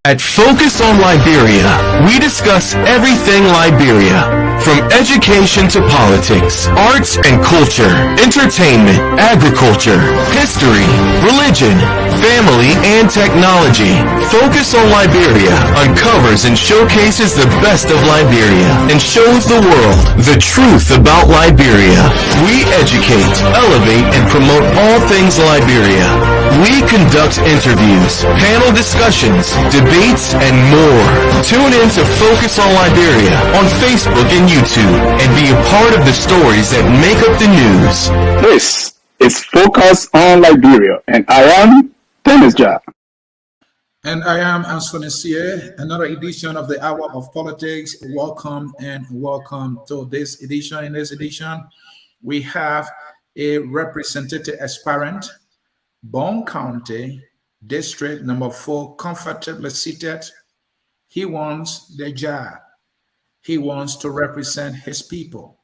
At Focus on Liberia, we discuss everything Liberia, from education to politics, arts and culture, entertainment, agriculture, history, religion, family, and technology. Focus on Liberia uncovers and showcases the best of Liberia and shows the world the truth about Liberia. We educate, elevate, and promote all things Liberia. We conduct interviews, panel discussions, debates, and more. Tune in to Focus on Liberia on Facebook and YouTube and be a part of the stories that make up the news. This is Focus on Liberia, and I am Dennis Ja. And I am Anthony Sier. Another edition of the Hour of Politics. Welcome to this edition. In this edition, we have a representative aspirant, Bong County, District number 4, comfortably seated. He wants the job. He wants to represent his people.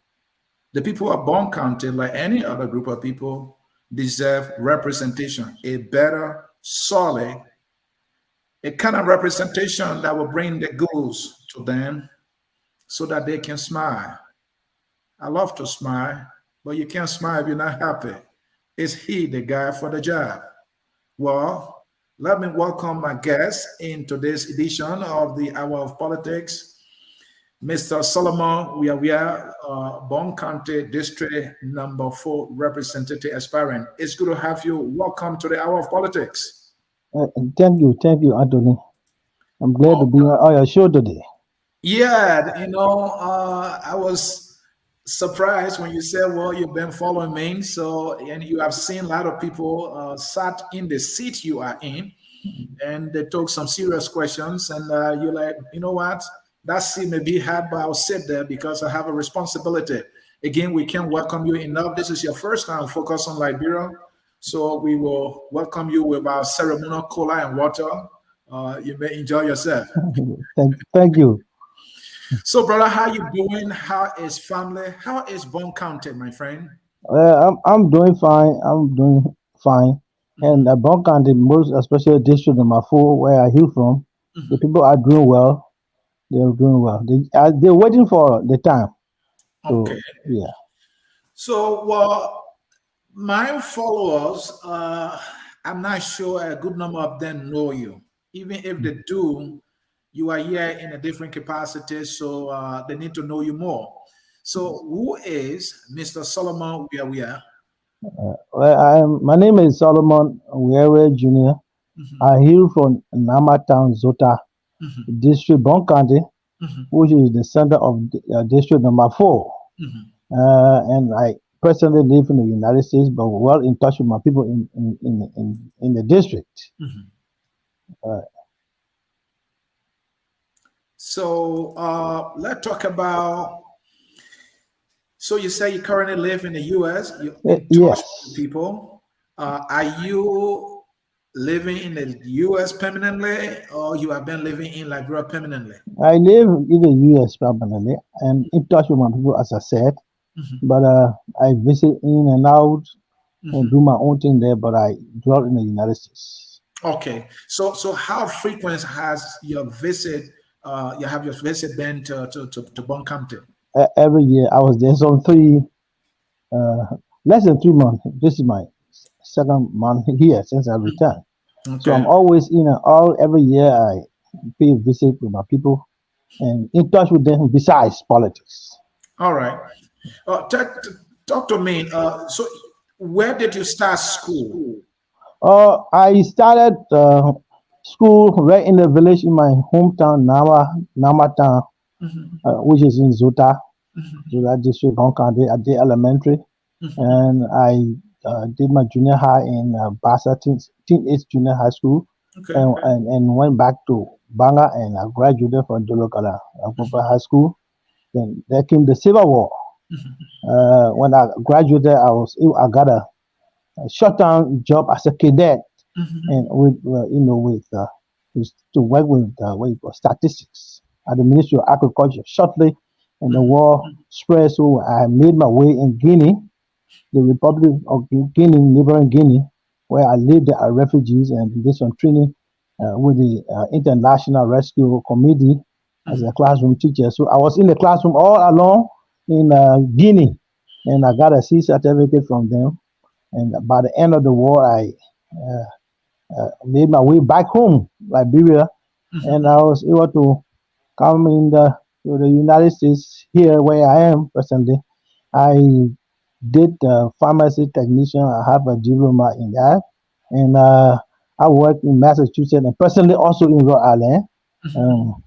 The people of Bong County, like any other group of people, deserve representation, a better, solid, a kind of representation that will bring the goods to them so that they can smile. I love to smile, but you can't smile if you're not happy. Is he the guy for the job? Well, let me welcome my guest in today's edition of the Hour of Politics, Mr. Solomon WeaWea, Bong County District number 4 representative aspirant. It's good to have you. Welcome to the Hour of Politics. Thank you, Anthony. I'm glad to be on your show today. Yeah, I was surprised when you said, well, you've been following me, and you have seen a lot of people sat in the seat you are in, and they took some serious questions, and you're like, you know what, that seat may be hard, but I'll sit there because I have a responsibility. Again, we can't welcome you enough. This is your first time Focus on Liberia, so we will welcome you with our ceremonial cola and water. You may enjoy yourself. Thank you. So, brother, how you doing? How is family? How is Bong County, my friend? I'm doing fine. And Bong County, most especially District number 4, where I hail from, the people are doing well. They're doing well. They're waiting for the time. Okay. So yeah. So, my followers, I'm not sure a good number of them know you. Even if they do, you are here in a different capacity, so they need to know you more. So, who is Mr. Solomon WeaWea? Well, my name is Solomon WeaWea Jr. Mhm, I hail from Nama Town, Zota mhm, District, Bong County, mhm, which is the center of District number 4. mhm. And I personally live in the United States, but well in touch with my people in the district. Mhm. Uh, So, let's talk about. So, you say you currently live in the U.S. You're in touch with yes, people. Are you living in the U.S. permanently, or you have been living in Liberia permanently? I live in the US permanently and in touch with my people, as I said, Mhm, but I visit in and out and mhm. do my own thing there, but I dwell in the United States. Okay. So how frequent has your visit? You have your visit been to Bong County? Every year I was there, so uh, less than 3 months. This is my second month here since I returned. So I'm Okay. always in and all. Every year I pay a visit with my people and in touch with them besides politics. All right. Talk to me. So where did you start school? I started school right in the village in my hometown, Nama town, Mhm, which is in Zota, mhm, Zota district, Hong Kong. I did elementary, mhm. and I did my junior high in Basa Teenage Junior High School, Okay. and went back to Banga, and I graduated from Dolokala High School. Then there came the Civil War. Mhm, When I graduated, I got a short-term job as a cadet, mhm, and with to work with what you call statistics at the Ministry of Agriculture. Shortly, and the mhm, war spread, so I made my way in Guinea, the Republic of Guinea, neighboring Guinea, where I lived as refugees and did some training with the International Rescue Committee as a mhm. classroom teacher. So I was in the classroom all along in Guinea, and I got a C certificate from them. And by the end of the war, I made my way back home, Liberia, and I was able to come to the United States here where I am presently. I did pharmacy technician. I have a diploma in that, and I work in Massachusetts and personally also in Rhode Island. Um,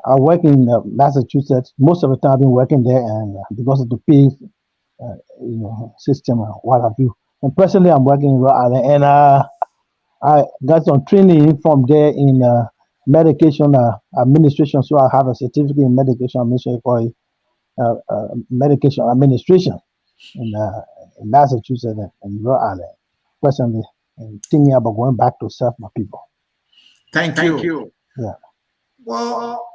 I work in Massachusetts. Most of the time I've been working there, and because of the pay, system and what have you. And personally, I'm working in Rhode Island, and I got some training from there in medication administration. So I have a certificate in medication administration for medication administration in Massachusetts and Rhode Island. Presently, and thinking about going back to serve my people. Thank you. Yeah, Well,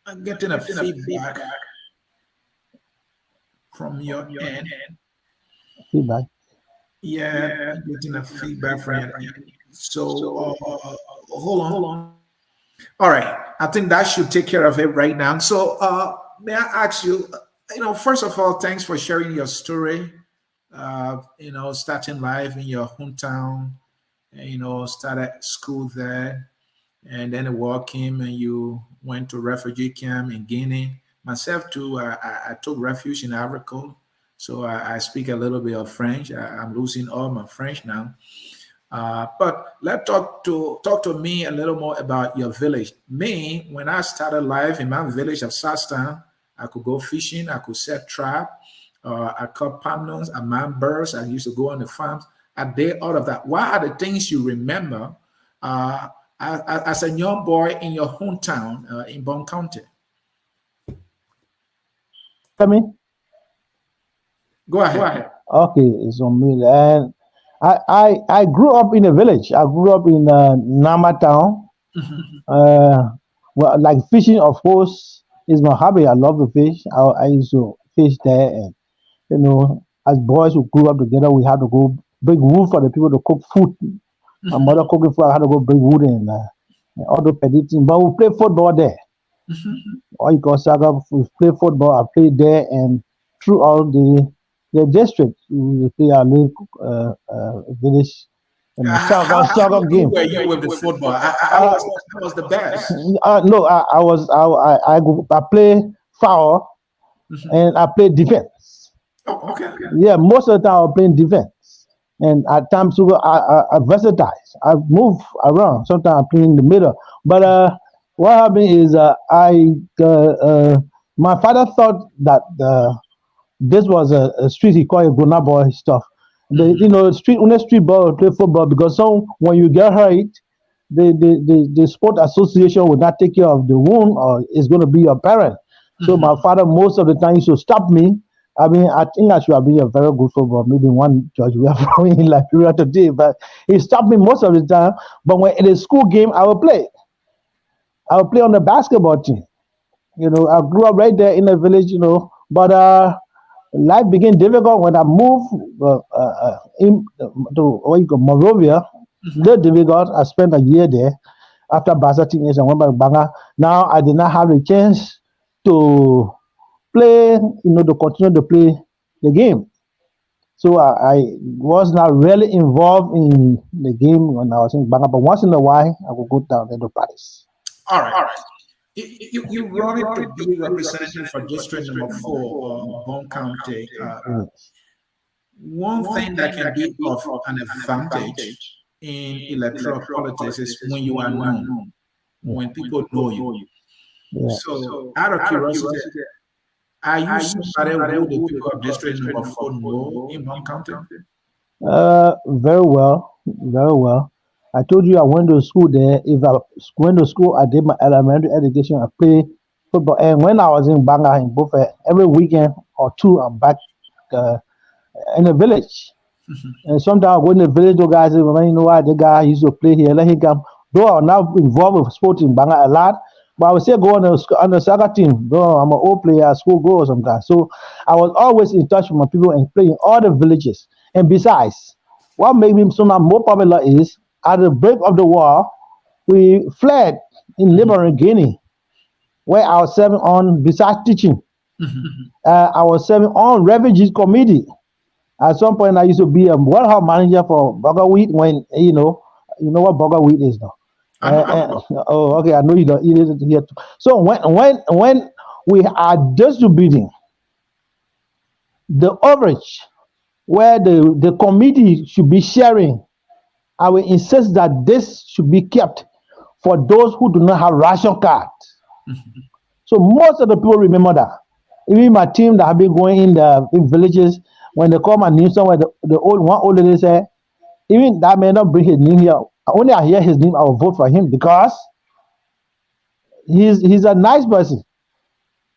I'm getting a feedback from your end. feedback. Yeah, I'm getting a feedback from your end. So hold on. All right. I think that should take care of it right now. So may I ask you, first of all, thanks for sharing your story. Starting life in your hometown, and, started school there, and then the war came and you went to refugee camp in Guinea. Myself too, I took refuge in Africa, so I speak a little bit of French. I'm losing all my French now. But let's talk to me a little more about your village. Me, when I started life in my village of Sastown, I could go fishing, I could set trap, I caught palm I man birds, I used to go on the farms. I did all of that. What are the things you remember uh, as a young boy in your hometown in Bong County? I mean, Go ahead. okay, it's on me. And I grew up in a village. I grew up in Nama town. Mhm, Uh, well, like fishing, of course, is my hobby. I love to fish. I used to fish there, and as boys who grew up together, we had to go bring wood for the people to cook food My mother cooking food, I had to go bring wood and all the petty things. But we play football there. Or you call soccer, we play football. I played there and throughout the district. We play our little village and soccer game. Were you with the football? I was the best. No, I play foul and I play defense. Oh, okay. Yeah, most of the time I'm playing defense. And at times I versatile. I move around. Sometimes I play in the middle. But what happened is my father thought that this was a street he called a grown boy stuff. Street ball play football because when you get hurt, the sport association will not take care of the wound or it's going to be your parent. So my father most of the time used to stop me. I mean, I think I should have been a very good footballer. Maybe one judge we have in Liberia today, but he stopped me most of the time. But when in a school game, I will play. I will play on the basketball team. I grew up right there in the village. But life became difficult when I moved to Monrovia. Very difficult. I spent a year there. After Basa teenage, I went back to Banga. Now I did not have a chance to play, to continue to play the game. So I was not really involved in the game when I was in Banga, but once in a while I would go down there to practice. All right. You wanted to be representative for District Number 4, Bong County. One thing that can be of an advantage in electoral politics is when you are known, when people know you. Yeah. So, out of curiosity, are you somebody who the people of District Number 4 know in Bong County? Very well, very well. I told you I went to school there. If I went to school, I did my elementary education. I played football, and when I was in Banga in Buffet, every weekend or two, I'm back in the village. And sometimes I go in the village, the guys say, "Man, you know what? The guy used to play here. Let him come." Though I'm now involved with sports in Banga a lot, but I would say go on the soccer team. Though I'm an old player, school goer sometimes. So I was always in touch with my people and playing all the villages. And besides, what made me so much more popular is at the break of the war, we fled in neighboring Guinea, where I was serving on, besides teaching, I was serving on refugees committee. At some point, I used to be a warehouse manager for Burger Wheat when, you know what Burger Wheat is now. Oh, okay, I know you don't eat it here too. So when we are distributing the average where the committee should be sharing, I will insist that this should be kept for those who do not have ration cards. So most of the people remember that. Even my team that have been going in villages, when they call my name somewhere, the old lady say, even that may not bring his name here. Only I hear his name, I will vote for him because he's a nice person.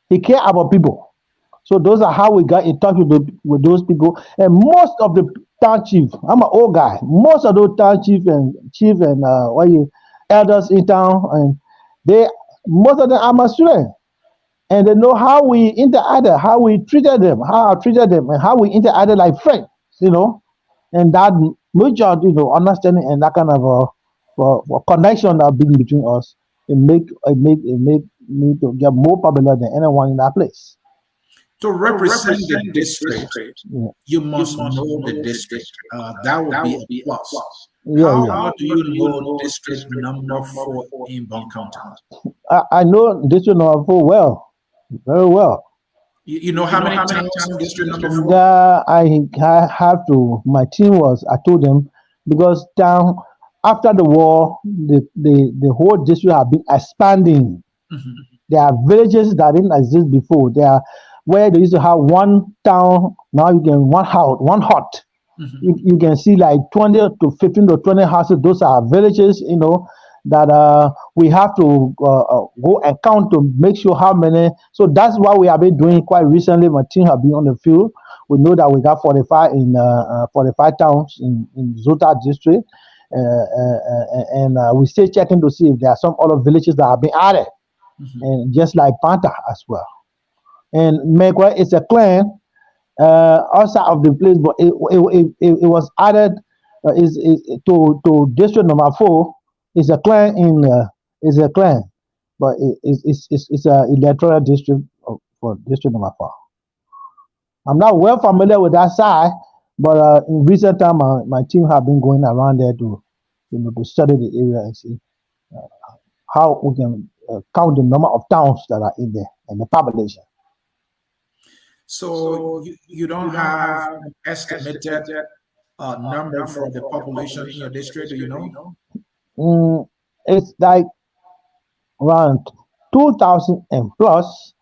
He cares about people. So those are how we got in touch with those people. And most of the town chief, I'm an old guy. Most of those town chief and elders in town, and most of them are my students. And they know how we interacted, how we treated them, how I treated them, and how we interacted like friends, and that mutual, understanding and that kind of a connection that been between us, it make me to get more popular than anyone in that place. To represent the district, you must know the district. That would be a plus. How do you know District Number 4 in Bong County? I know District Number 4 well. Very well. You know how many towns in District Number 4? I have to. My team I told them, because after the war, the whole district have been expanding. There are villages that didn't exist before. There are where they used to have one town. Now you can one hut. You can see like 20 to 15 to 20 houses. Those are villages, that we have to go and count to make sure how many. So that's what we have been doing quite recently. My team have been on the field. We know that we got 45 towns in Zota district, and we still checking to see if there are some other villages that have been added, and just like Panta as well. And Megwa is a clan outside of the place, but it was added is to district number 4 is a clan is a clan, but it's a electoral district for district number 4. I'm not well familiar with that side, but in recent time, my team have been going around there to to study the area and see how we can count the number of towns that are in there and the population. So you don't have an estimated number for the population in your district, do you know? It's like around 2,000 and plus.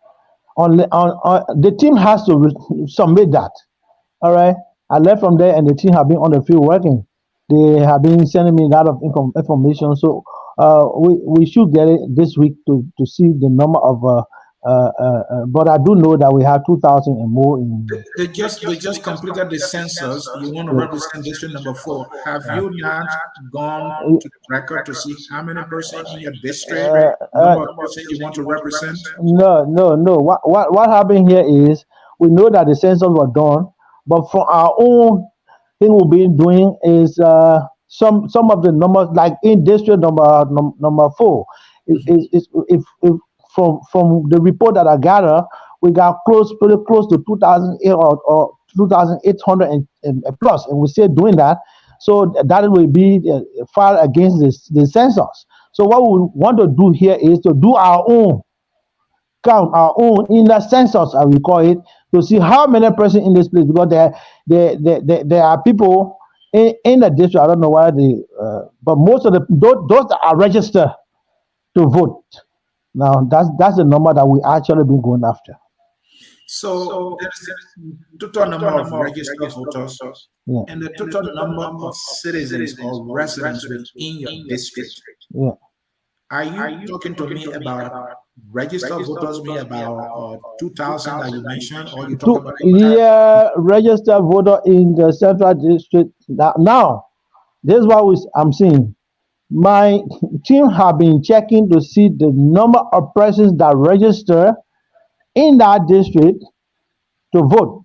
On the team has to submit that. All right. I left from there, and the team have been on the field working. They have been sending me a lot of information. So we should get it this week to see the number of. But I do know that we have 2,000 and more in. They just completed the census. You want to represent district number 4. Have you not gone to the record to see how many persons in your district, number of persons you want to represent? No. What happened here is we know that the census was done, but for our own thing we've been doing is some of the numbers, like in district number 4, if from the report that I gather, we got pretty close to 2,008 or 2,800 and plus, and we're still doing that. So that will be far against the census. So what we want to do here is to do our own count, our own in the census, as we call it, to see how many persons in this place, because there are people in the district. I don't know why but most of those that are registered to vote. Now that's the number that we actually been going after. So there's the total number of registered voters and the total number of citizens or residents within your district. Yeah. Are you talking to me about registered voters, me about 2,000 that you mentioned, or you talking about? Registered voter in the central district. Now, this is what I'm seeing. My team have been checking to see the number of persons that register in that district to vote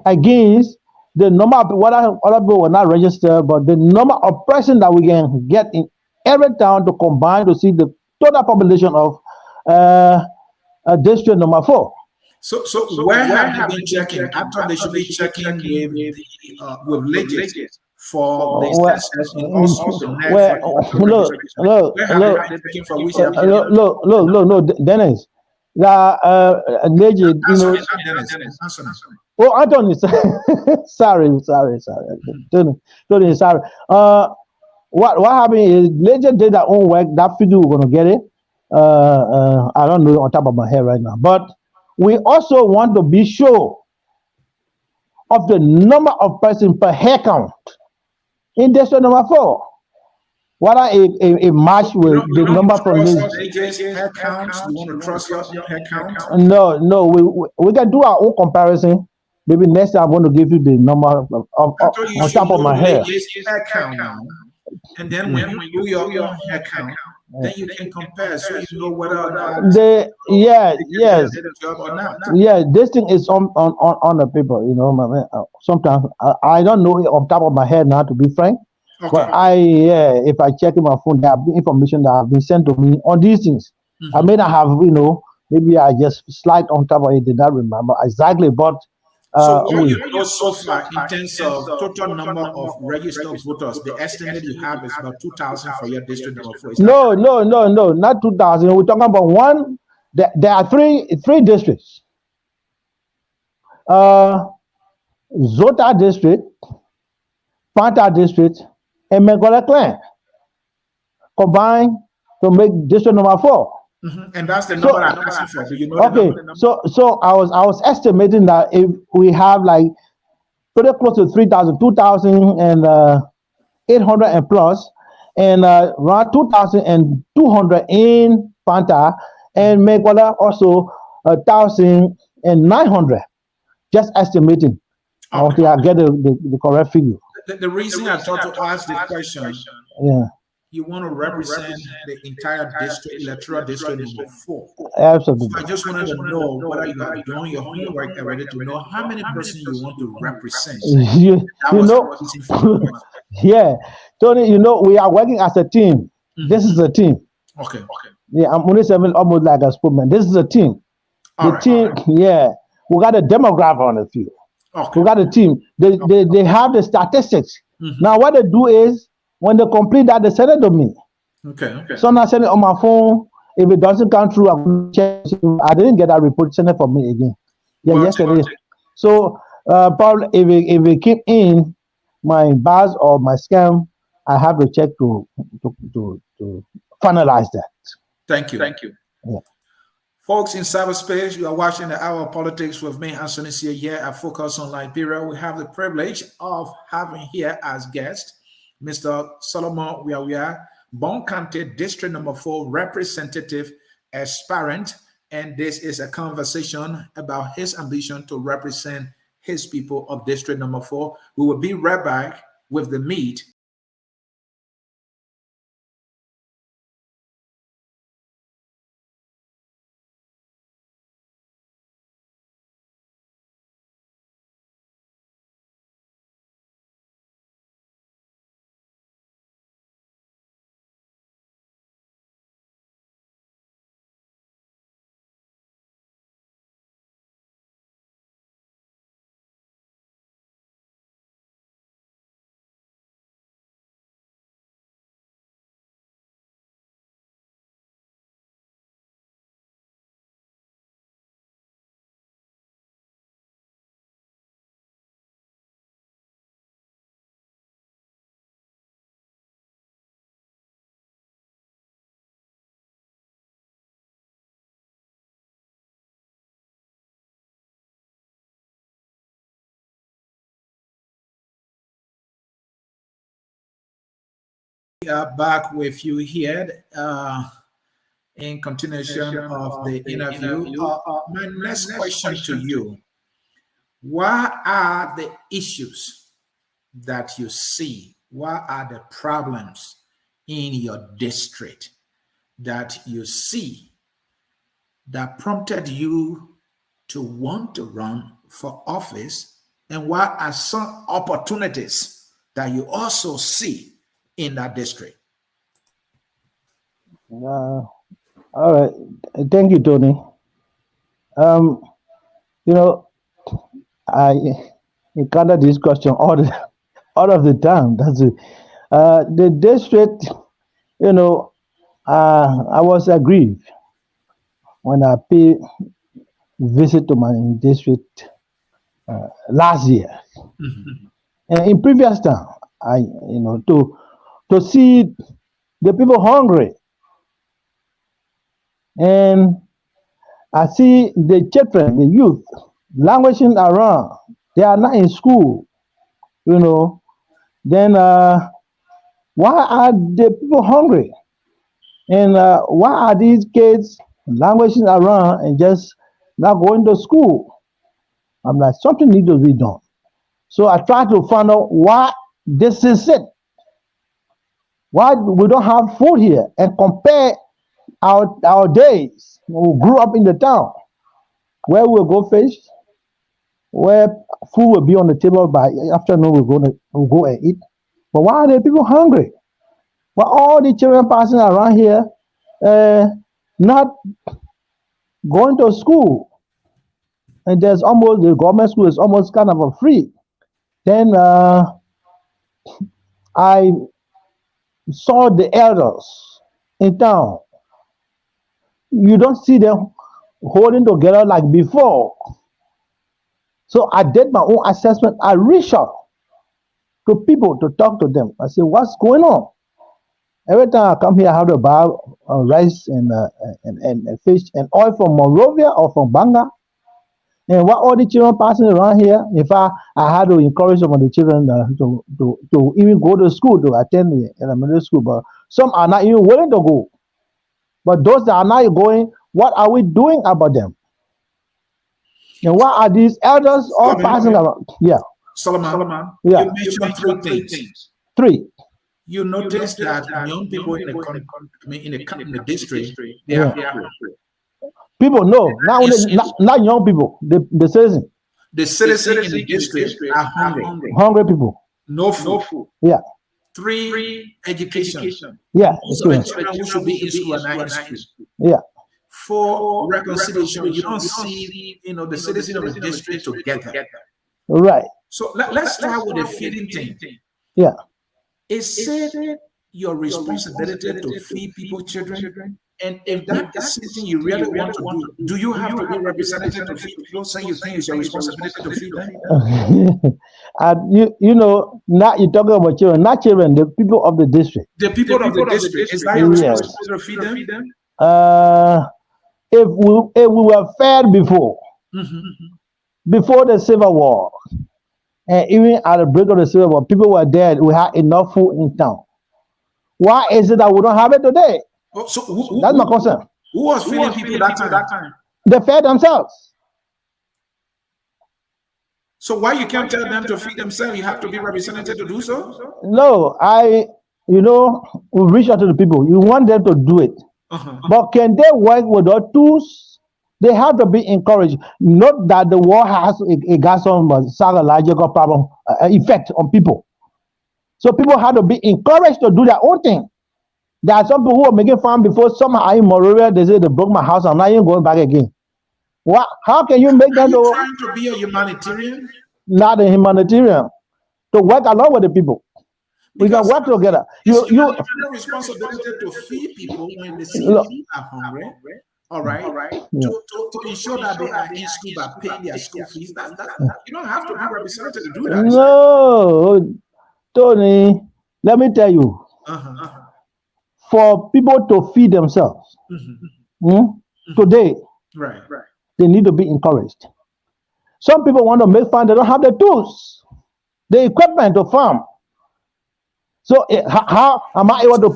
against the number of what other people will not register, but the number of persons that we can get in every town to combine to see the total population of district number 4. So where have you been checking? I thought they should be checking with legends for the census and also the next. Look, Dennis. Legend, Oh, Anthony, sorry. Tony, sorry. What happened is Legend did their own work. That figure we're gonna get it. I don't know on top of my head right now, but we also want to be sure of the number of persons per head count in district number 4. What are a match with the number from this? Head counts? You want to trust your head count? No. We can do our own comparison. Maybe next time I'm going to give you the number on top of my head. Head count now. And then when you do your head count, then you can compare, so you know whether or not yes, this thing is on the paper. You know, sometimes I don't know it off top of my head now, to be frank. Okay. But if I check in my phone, there have been information that have been sent to me on these things. I may not have, maybe I just slide on top of it, did not remember exactly, but so what you know so far in terms of total number of registered voters, the estimate you have is about 2,000 for your district number 4. No, not 2,000. We're talking about one. There are three districts. Zota district, Panta district, and Megola clan combined to make district number 4. And that's the number I'm asking for. Do you know okay, the number? So I was estimating that if we have like pretty close to 3,000, 2,800 and plus, and around 2,200 in Panta, and Megola also 1,900. Just estimating. Okay, I get the correct figure. The reason I thought to ask the question, you want to represent the entire district, electoral district number 4. Absolutely. So I just wanted to know whether you have done your homework already to know how many persons you want to represent. You know, yeah, Tony, you know, we are working as a team. This is a team. Okay. Yeah, I'm only saying almost like a spokesman. This is a team. Team, yeah, we got a demographic on the field. Okay. We got a team. They have the statistics. Now what they do is when they complete that, they send it to me. Okay. So now I send it on my phone. If it doesn't come through, I will check. I didn't get that report. Send it for me again. Yeah, yesterday. So probably if it keep in my buzz or my scam, I have to check to finalize that. Thank you. Yeah. Folks in cyberspace, you are watching the Hour of Politics with me, Anthony Sia, here at Focus on Liberia. We have the privilege of having here as guest Mr. Solomon WeaWea, Bong County District Number 4 Representative Aspirant, and this is a conversation about his ambition to represent his people of District Number 4. We will be right back with the meat. We are back with you here in continuation of the interview. My next question to you, what are the issues that you see? What are the problems in your district that you see that prompted you to want to run for office? And what are some opportunities that you also see in that district? All right. Thank you, Tony. You know, I encounter this question all of the time. That's it. The district, you know, I was aggrieved when I paid visit to my district last year. And in previous time, to see the people hungry, and I see the children, the youth, languishing around. They are not in school, you know. Then why are the people hungry? And why are these kids languishing around and just not going to school? I'm like, something needs to be done. So I try to find out why this is it. Why we don't have food here, and compare our days when we grew up in the town, where we'll go fish, where food will be on the table by afternoon, we'll go and eat. But why are the people hungry? Why all the children passing around here not going to school? And there's almost, the government school is almost kind of a free. Then I saw the elders in town. You don't see them holding together like before. So I did my own assessment. I reached out to people to talk to them. I said, what's going on? Every time I come here, I have to buy rice and fish and oil from Monrovia or from Banga. And what all the children passing around here, in fact, I had to encourage some of the children to even go to school, to attend the elementary school. But some are not even willing to go. But those that are not going, what are we doing about them? And what are these elders all passing around? Yeah. Solomon, yeah. You mentioned three things. Three. you notice that young people in the district, they Yeah. are hungry. People know not young people, the citizen, The citizens in the district are hungry. hungry people. No food. Yeah, 3, education. yeah, Most of the children who should be in school are not in school. yeah. 4, reconciliation. You don't see, the citizens of the district together. Right. So let's start with the feeding thing. Yeah. Is it your responsibility to feed people children? And if that is something you really want to do you have to be representative to feed people, saying you think it's your responsibility to feed them? And now you're talking about children, not children, the people of the district. The people of the district, is that your responsibility to feed them? If we were fed before, before the Civil War, and even at the break of the Civil War, people were dead. We had enough food in town. Why is it that we don't have it today? Oh, so That's my concern. Who was feeding people that time? They fed themselves. So why you can't tell them to feed themselves? You have to be representative to do so? No, we reach out to the people. You want them to do it. But can they work with our tools? They have to be encouraged. Not that the war got some psychological problem effect on people. So people have to be encouraged to do their own thing. There are some people who are making farm before. Some are in Moravia. They say they broke my house. I'm not even going back again. What? How can you make them to trying to be a humanitarian? Not a humanitarian. To work along with the people. We can work together. You have a responsibility to feed people when they see people are hungry. All right. Yeah. To ensure that they are in school by paying their school fees. You don't have to be representative to do that. No, Tony. Let me tell you. For people to feed themselves today, right, they need to be encouraged. Some people want to make farm, they don't have the tools, the equipment to farm. So how am I able to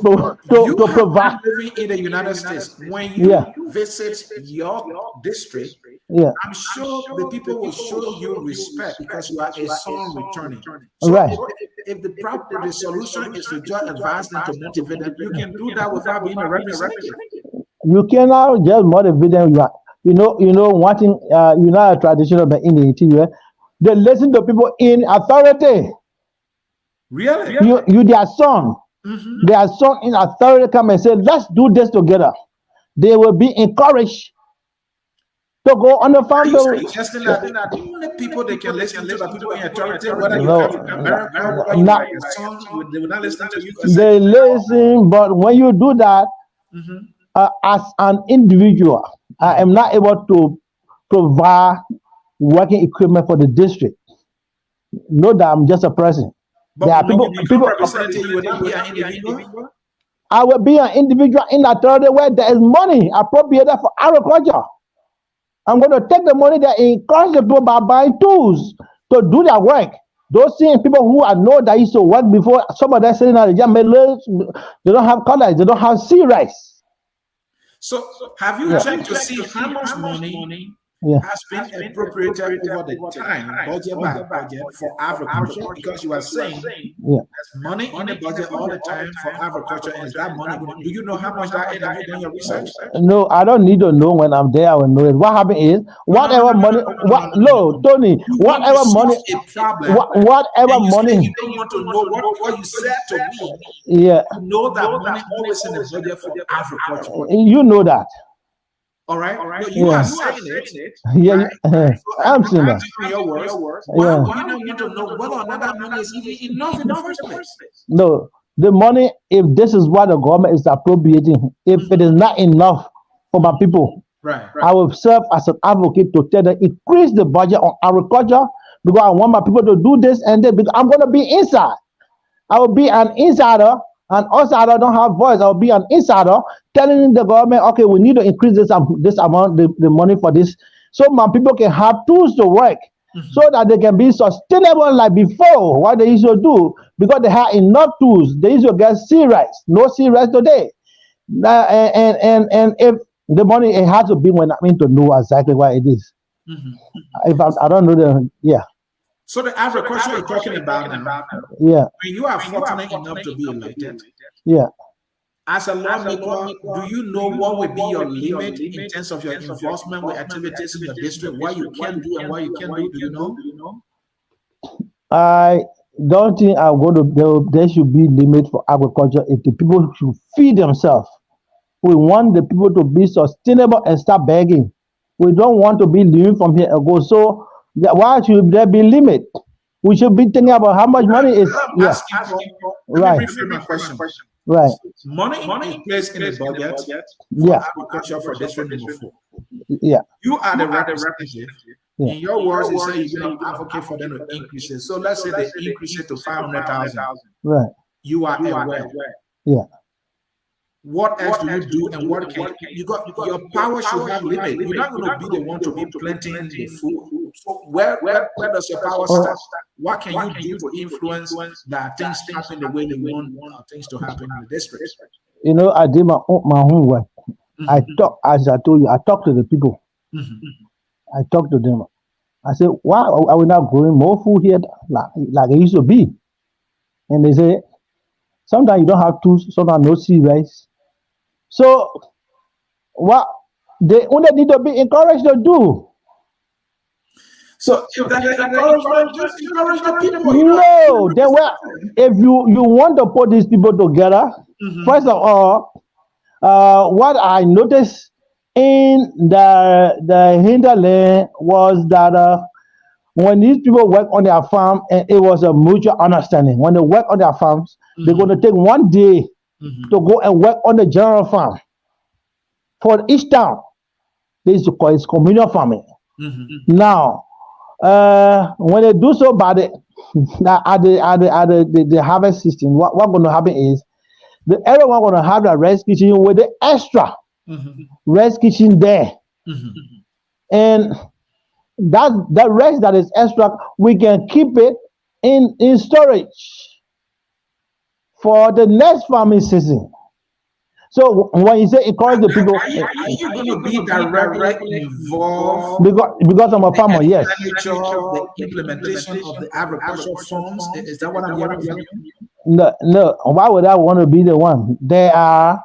provide? Living in the United States, when you visit your district, I'm sure the people will show you respect because you are a son returning. So right. If the solution is to just advise them, to motivate them, you can do that without being a representative. You cannot just motivate them. One thing, a traditional but in the interior, they listen to people in authority. Really? You their son. Their son in authority come and say, let's do this together. They will be encouraged to go on the farm. Suggesting that the only people they can listen to the people in authority, whether you are American, whether you are your son, they will not listen to you. They listen, but when you do that, as an individual, I am not able to provide working equipment for the district. Know that I'm just a person. But there are people representative, you will not be an individual? I will be an individual in authority where there is money appropriated for agriculture. I'm going to take the money that encourage the people by buying tools to do their work. Those same people who I know that used to work before, some of them sitting at the they don't have college, they don't have sea rice. So have you checked to see how much money has been appropriated over the time, budget by budget, for agriculture? Because you are saying there's money in the budget all the time for agriculture, and is that money? Do you know how much that is? Have you done your research? No, I don't need to know. When I'm there, I will know it. What happened is, whatever money, Tony, whatever money, whatever money. You don't want to know what you said to me. Yeah. You know that money always in the budget for agriculture. You know that. All right. You are saying it. Yeah, right? I'm saying that. Your words. Why would you not want to know whether or not that money is even enough in the first place? No, the money, if this is what the government is appropriating, if it is not enough for my people, I will serve as an advocate to tell them increase the budget on agriculture because I want my people to do this and then because I'm going to be inside. I will be an insider. And outsider don't have voice. I'll be an insider telling the government, okay, we need to increase this amount, the money for this, so my people can have tools to work, so that they can be sustainable like before, what they used to do, because they have enough tools. They used to get sea rice, no sea rice today. And if the money, it has to be when I mean to know exactly what it is. If I don't know So the agriculture you're talking about now, Yeah, when you are fortunate enough to be elected, yeah. as a lawmaker, do you know what would be your limit in terms of your involvement with activities in your district? What you can do and what you can do? Do you know? I don't think I'm going to. There should be limit for agriculture if the people should feed themselves. We want the people to be sustainable and start begging. We don't want to be living from here and go. So why should there be limit? We should be thinking about how much money is. Yeah, Let me right, rephrase my question. right. Money is placed in the budget for Yeah, agriculture for district number 4. yeah, You are the representative. yeah. In your words, you say you're going to advocate for them to increase it. So let's say they increase it to 500,000. Right. You are aware. Yeah. What else do you do, and what can you got? Your power should have limit. You're not going to be the one to be planting the food. So where does your power start? What can you do to influence that things happen the way you want things to happen in the district? You know, I did my homework. I talk, as I told you, I talk to the people. I talk to them. I said, why are we not growing more food here like it used to be? And they say, sometimes you don't have tools, sometimes no seed rice. So what they only need to be encouraged to do. So if that is encouragement, just encourage the people. No, then if you want to put these people together, first of all, what I noticed in the hinterland was that when these people work on their farm, and it was a mutual understanding. When they work on their farms, they're going to take one day to go and work on the general farm. For each town, this is called communal farming. Now, when they do so by the harvest system, what's going to happen is everyone going to have a rest kitchen with the extra rest kitchen there, and that rest that is extra, we can keep it in storage for the next farming season. So when you say encourage the people, are you going to be directly involved? Because I'm a farmer, yes. The implementation of the agricultural forms, is that what I'm hearing from you? No. Why would I want to be the one? There are,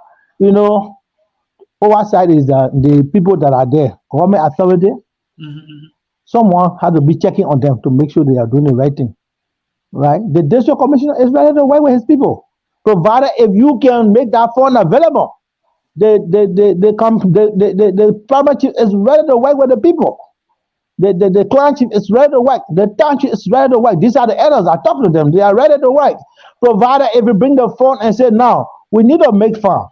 oversight is the people that are there, government authority. Someone has to be checking on them to make sure they are doing the right thing. Right? The district commissioner is ready to work with his people, provided if you can make that fund available. The farmer chief is ready to work with the people. The clan chief is ready to work. The town chief is ready to work. These are the elders. I talk to them. They are ready to work. Provided if you bring the fund and say, now we need to make farm.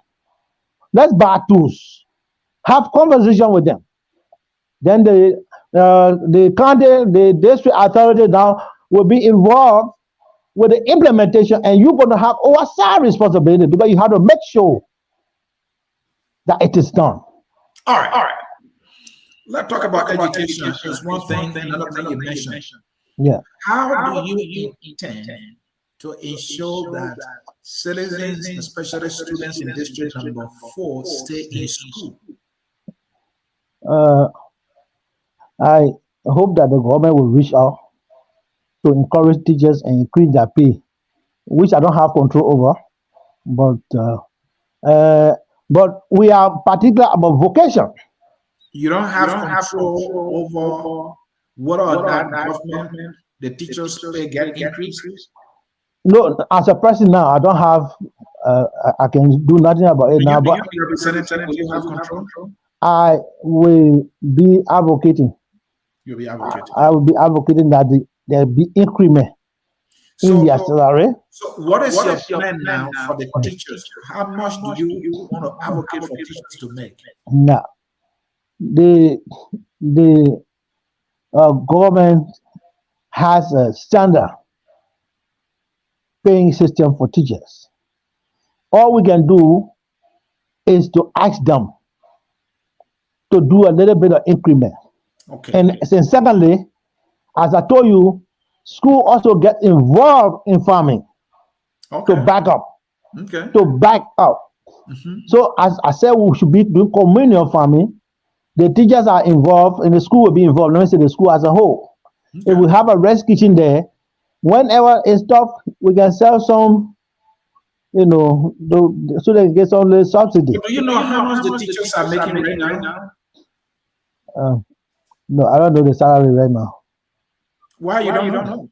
Let's buy tools. Have conversation with them. Then the county, the district authority now will be involved with the implementation, and you're going to have oversight responsibility because you have to make sure that it is done. All right. Let's talk about education. It's one thing, another thing you mentioned. Yeah. How do you intend to ensure that citizens, especially students in district number 4, stay in school? I hope that the government will reach out to encourage teachers and increase their pay, which I don't have control over. But we are particular about vocation. You don't have control over what are that government, the teachers pay get increased? No, as a person now, I don't have. I can do nothing about it now. But you have control. I will be advocating. You'll be advocating. I will be advocating that there be increment in their salary. So what is your plan now for the teachers? How much do you want to advocate for teachers to make? Now, the government has a standard paying system for teachers. All we can do is to ask them to do a little bit of increment. Okay. And secondly, as I told you, school also get involved in farming to back up. Okay. To back up. So as I said, we should be doing communal farming. The teachers are involved, and the school will be involved. Let me say the school as a whole. Okay. If we have a rest kitchen there, whenever it's tough, we can sell some, so they can get some little subsidy. But do you know how much the teachers are making right now? No, I don't know the salary right now Why you don't know?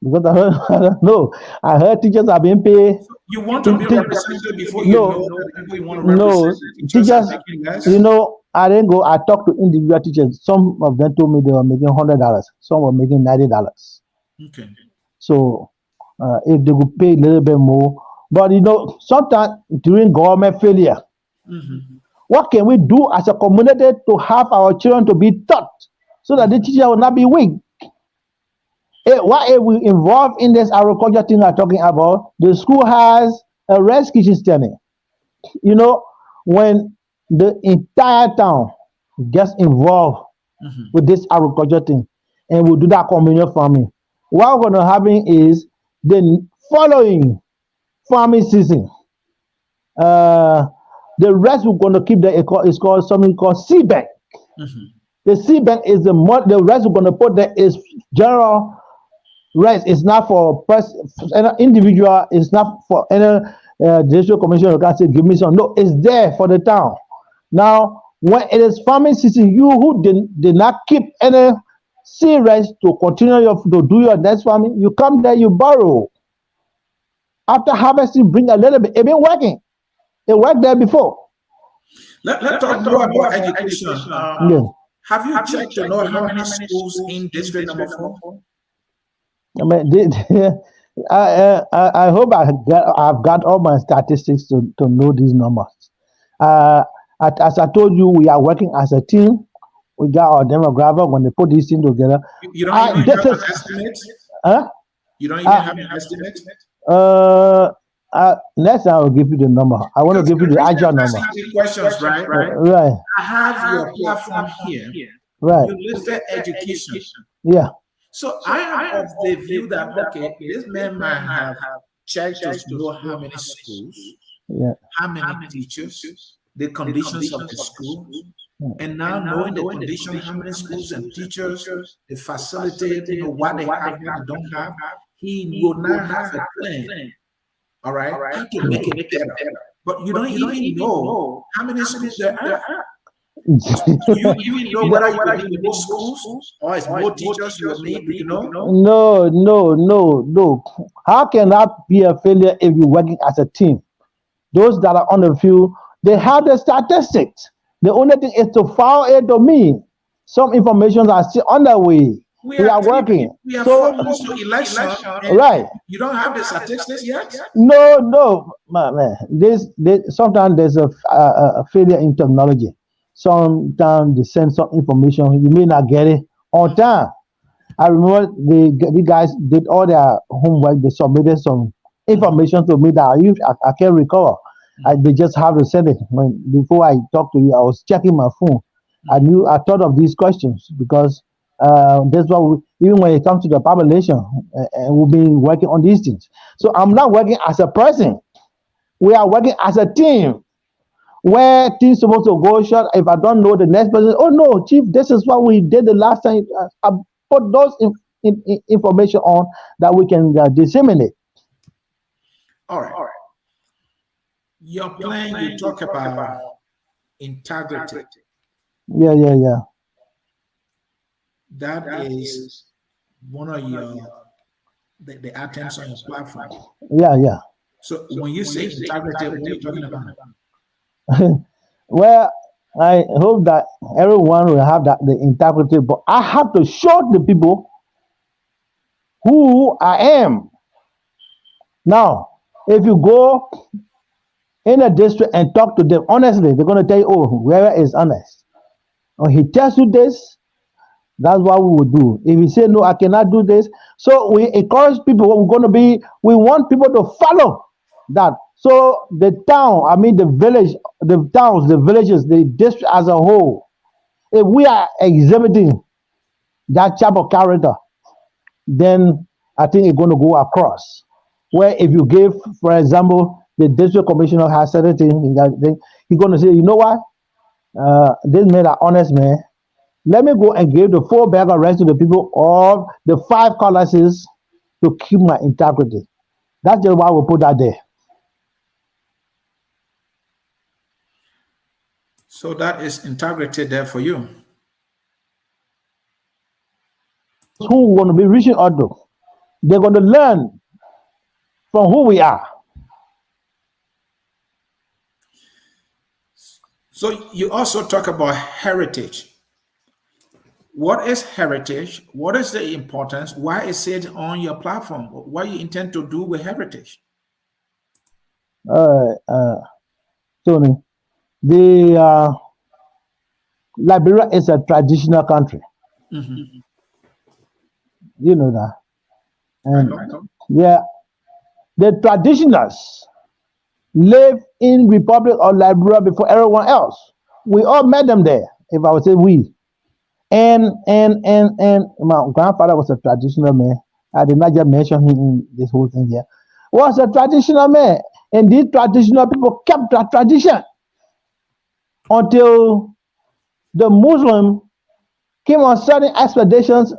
because I don't know. I heard teachers are being paid. You want to be represented before you know that the people you want to represent. The teachers are making less. I didn't go. I talked to individual teachers. Some of them told me they were making $100. Some were making $90. Okay. So if they could pay a little bit more, but sometimes during government failure, what can we do as a community to have our children to be taught so that the teacher will not be weak? What if we involve in this agriculture thing I'm talking about? The school has a rest kitchen standing. When the entire town gets involved with this agriculture thing, and we do that communal farming, what we're going to happen is the following farming season, the rest we're going to keep there is called something called seed bank. The seed bank is the rest we're going to put there is general rest. It's not for any individual. It's not for any district commission who can say give me some. No, it's there for the town. Now, when it is farming season, you who did not keep any seed rest to continue to do your next farming, you come there, you borrow. After harvesting, bring a little bit. It's been working. It worked there before. Let's talk more about education. Have you checked to know how many schools in district number 4? I hope I've got all my statistics to know these numbers. As I told you, we are working as a team. We got our demographic. When they put these things together, you don't even have an estimate. You don't even have an estimate. Next time I will give you the number. I want to give you the actual number. Questions, right? Right. I have your platform here. Right. You listed education. Yeah. So I am of the view that this man might have checked to know how many schools, how many teachers, the conditions of the school, and now knowing the condition, how many schools and teachers, the facility, what they have, what they don't have, he will not have a plan. All right, how to make it better. But you don't even know how many schools there are. Do you even know whether you need more schools or is more teachers you need? No. How can that be a failure if you're working as a team? Those that are on the field, they have the statistics. The only thing is to follow it to me. Some information are still on the way. We are working. We are 4 months to election. Right. You don't have the statistics yet? No, man. Sometimes there's a failure in technology. Sometimes they send some information, you may not get it on time. I remember the guys did all their homework. They submitted some information to me that I can't recall. They just have to send it. Before I talked to you, I was checking my phone. I thought of these questions because that's what even when it comes to the population, we've been working on these things. So I'm not working as a person. We are working as a team. Where things supposed to go short, if I don't know the next person, oh no, Chief, this is what we did the last time. I put those information on that we can disseminate. All right. Your plan, you talk about integrity. Yeah. That is one of your the items on your platform. Yeah. So when you say integrity, what are you talking about? Well, I hope that everyone will have the integrity, but I have to show the people who I am. Now, if you go in a district and talk to them honestly, they're going to tell you, oh, WeaWea is honest. Or he tells you this, that's what we will do. If he say, no, I cannot do this. So we encourage people, what we're going to be, we want people to follow that. So the town, the village, the towns, the villages, the district as a whole, if we are exhibiting that type of character, then I think it's going to go across. Where if you give, for example, the district commissioner has certain things, he's going to say, you know what? This man an honest man. let me go and give the full bag of rice to the people of the 5 colors to keep my integrity. That's just why we put that there. So that is integrity there for you. Who we're going to be reaching out to, they're going to learn from who we are. So you also talk about heritage. What is heritage? What is the importance? Why is it on your platform? What you intend to do with heritage? Tony, the Liberia is a traditional country. Mm-hmm. You know that. And I know. yeah, the traditionalists live in Republic of Liberia before everyone else. We all met them there, if I would say we. And my grandfather was a traditional man. I did not just mention him in this whole thing here. Was a traditional man. And these traditional people kept that tradition until the Muslim came on certain expeditions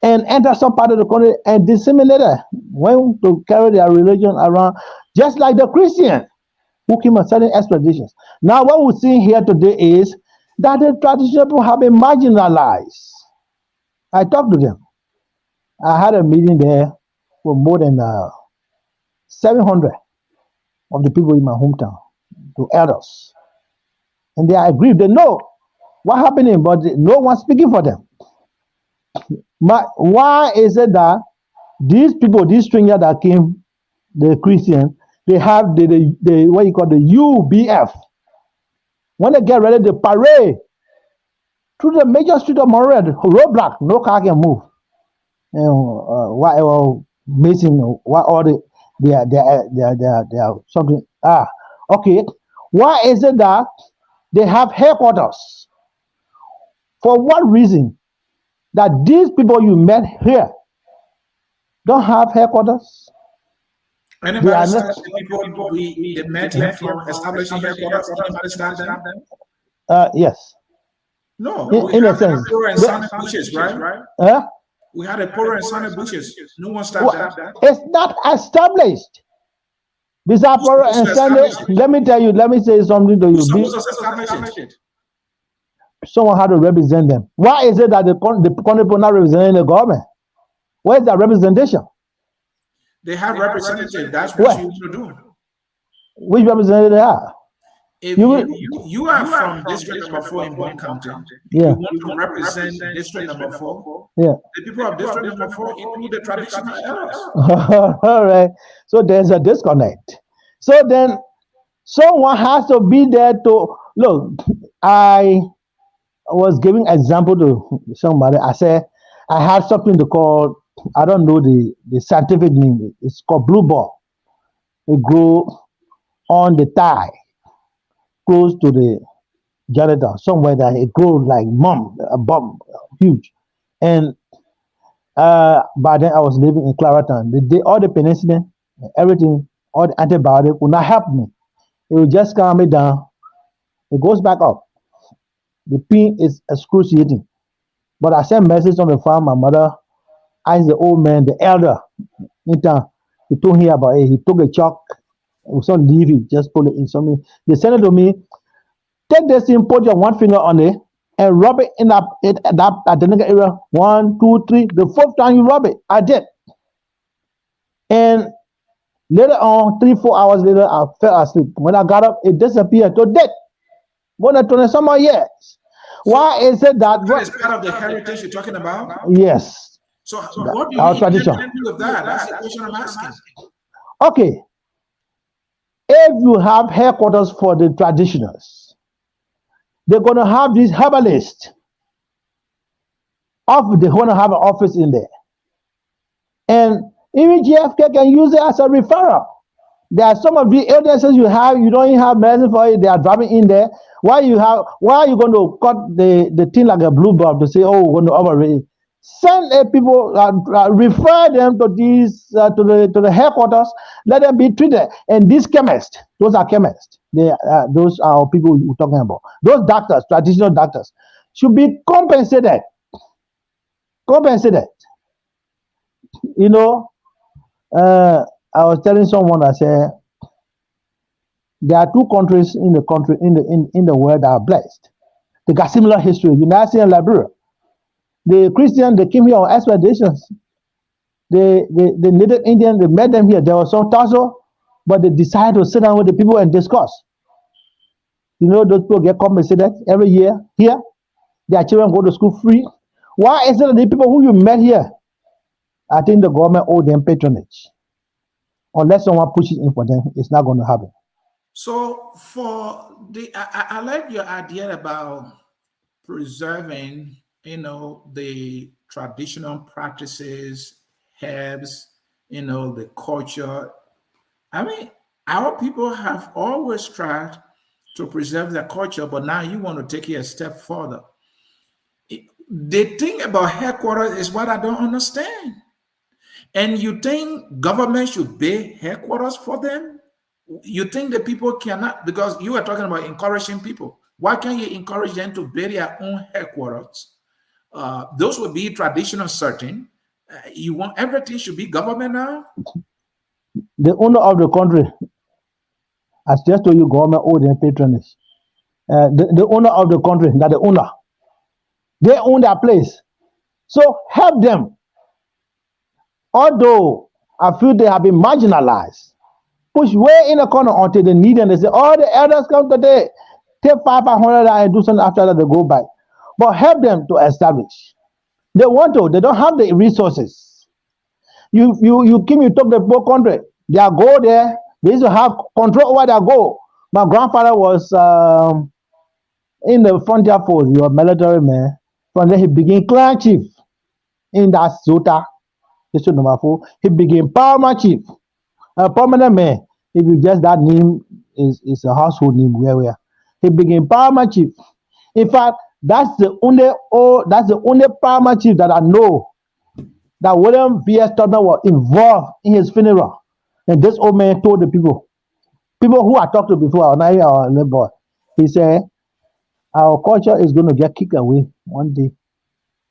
and entered some part of the country and disseminated, went to carry their religion around, just like the Christians who came on certain expeditions. Now, what we're seeing here today is that the traditional people have been marginalized. I talked to them. I had a meeting there with more than 700 of the people in my hometown, to elders. And they agreed. They know what's happening, but no one speaking for them. Why is it that these people, these strangers that came, the Christian, they have the what you call the UBF. When they get ready, they parade through the major street of Monrovia, roadblock, no car can move. And whatever missing, what all they are something. Okay. Why is it that they have headquarters? For what reason that these people you met here don't have headquarters? Anybody understand the people we met here from establishing headquarters? Anybody understand them? Yes. No, in a sense. Poro and Sunny Bushes, right? We had a Poro and Sunny Bushes. No one started that. It's not established. Besides Poro and Sunny, let me tell you, let me say something to you. Someone had to represent them. Why is it that the country people not representing the government? Where's the representation? They have representatives. That's what you should do. Which representative they have? If you are from district number 4 in Bong County, you want to represent district number 4. Yeah. The people of district number 4 include the traditional elders. All right. So there's a disconnect. So then someone has to be there to look. I was giving example to somebody. I said I had something to call, I don't know the scientific name. It's called blue ball. It grow on the thigh, close to the genital, somewhere that it grows like a bomb, huge. And by then I was living in Clarendon. All the penicillin, everything, all the antibiotics would not help me. It will just calm me down. It goes back up. The pain is excruciating. But I sent message on the farm. My mother asked the old man, the elder in town. He told me about it. He took a chalk with some leaf. He just put it in something. They sent it to me. Take this thing, put your one finger on it, and rub it in that identical area. 1, 2, 3. The 4th time you rub it, I did. And later on, 3-4 hours later, I fell asleep. When I got up, it disappeared to death. More than 20 some years. Why is it that? That is part of the heritage you're talking about? Yes. So what do you intend with that? That's the question I'm asking. Okay. If you have headquarters for the traditionals, they're going to have these herbalists. They're going to have an office in there. And even GFK can use it as a referral. There are some of the illnesses you don't even have medicine for it. They are dropping in there. Why are you going to cut the thing like a blue bulb to say, oh, we're going to operate? Send people, refer them to these to the headquarters. Let them be treated. And these chemists, those are chemists. Those are people we're talking about. Those doctors, traditional doctors, should be compensated. Compensated. You know, I was telling someone, I said, there are two countries in the world that are blessed. They got similar history. United States and Liberia. The Christians, they came here on expeditions. The native Indians, they met them here. There was some tussle, but they decided to sit down with the people and discuss. You know, those people get compensated every year here. Their children go to school free. Why is it that the people who you met here, I think the government owe them patronage. Unless someone pushes in for them, it's not going to happen. So for I like your idea about preserving, the traditional practices, herbs, the culture. I mean, our people have always tried to preserve their culture, but now you want to take it a step further. The thing about headquarters is what I don't understand. And you think government should pay headquarters for them? You think the people cannot, because you are talking about encouraging people. Why can't you encourage them to build their own headquarters? Those would be traditional certain. You want everything should be government now? The owner of the country, I just told you, government owe them patronage. The owner of the country, not the owner, they own their place. So help them. Although I feel they have been marginalized, push way in the corner until they need them. They say, oh, the elders come today, take 500 and do something after that, they go back. But help them to establish. They want to, they don't have the resources. You talk the poor country, they go there, they used to have control over their goal. My grandfather was in the frontier force, he was military man. From there he became clan chief in that Zota. District number 4. He became paramount chief, a permanent man. If you just that name is a household name, WeaWea. He became paramount chief. In fact, that's the only paramount chief that I know that William V.S. Tubman was involved in his funeral. And this old man told the people who I talked to before, our boy, he said, our culture is going to get kicked away one day.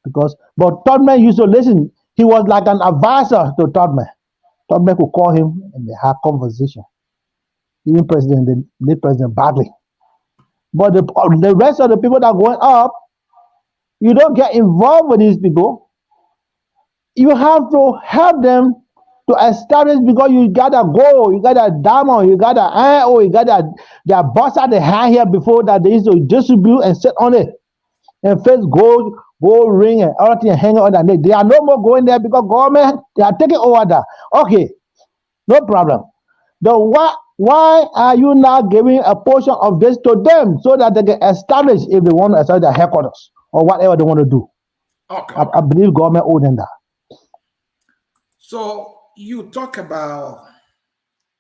But Tubman used to listen. He was like an advisor to Tubman. Tubman could call him and they had conversation. Even the late President Bagley. But the rest of the people that are going up, you don't get involved with these people. You have to help them to establish, because you got a gold, you got a diamond, you got an iron, you got their boss at the hand here before that they used to distribute and sit on it. And first gold ring and everything hanging on that neck. They are no more going there because government, they are taking over that. Okay, no problem. Then why are you now giving a portion of this to them so that they can establish if they want to establish their headquarters or whatever they want to do? Okay. I believe government owes them that. So you talk about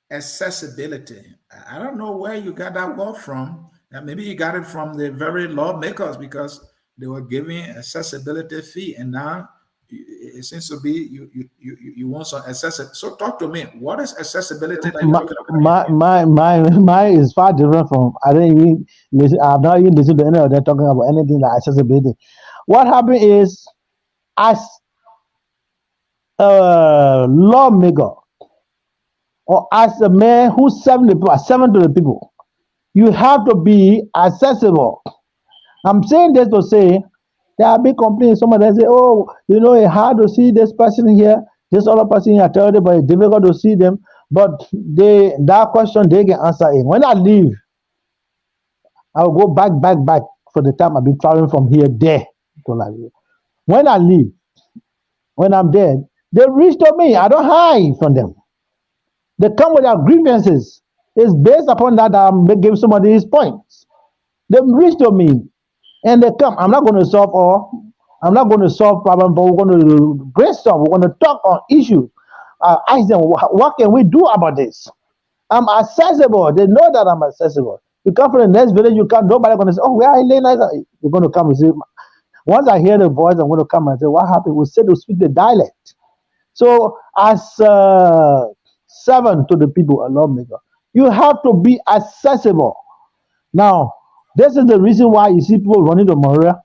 accessibility. I don't know where you got that word from. And maybe you got it from the very lawmakers because they were giving accessibility fee, and now it seems to be you want some accessibility. So talk to me. What is accessibility that you're talking about? Mine is far different from. I didn't even listen. I've not even listened to any of them talking about anything like accessibility. What happened is, as a lawmaker or as a man who's serving to the people, you have to be accessible. I'm saying this to say there are big complaints. Somebody say, oh, it's hard to see this person here, this other person here, tell them, but it's difficult to see them. But that question they can answer it. When I leave, I'll go back for the time I've been traveling from here there to Liberia. When I leave, when I'm dead, they reach to me. I don't hide from them. They come with their grievances. It's based upon that I'm giving somebody his points. They reach to me. And they come. I'm not going to solve problems, but we're going to brainstorm. We're going to talk on issues. Ask them, what can we do about this? I'm accessible. They know that I'm accessible. You come from the next village, you come, nobody going to say, oh, where are you laying? You're going to come and say, once I hear the voice, I'm going to come and say, what happened? We said to speak the dialect. So as servant to the people, a lawmaker, you have to be accessible. Now, this is the reason why you see people running to Maria.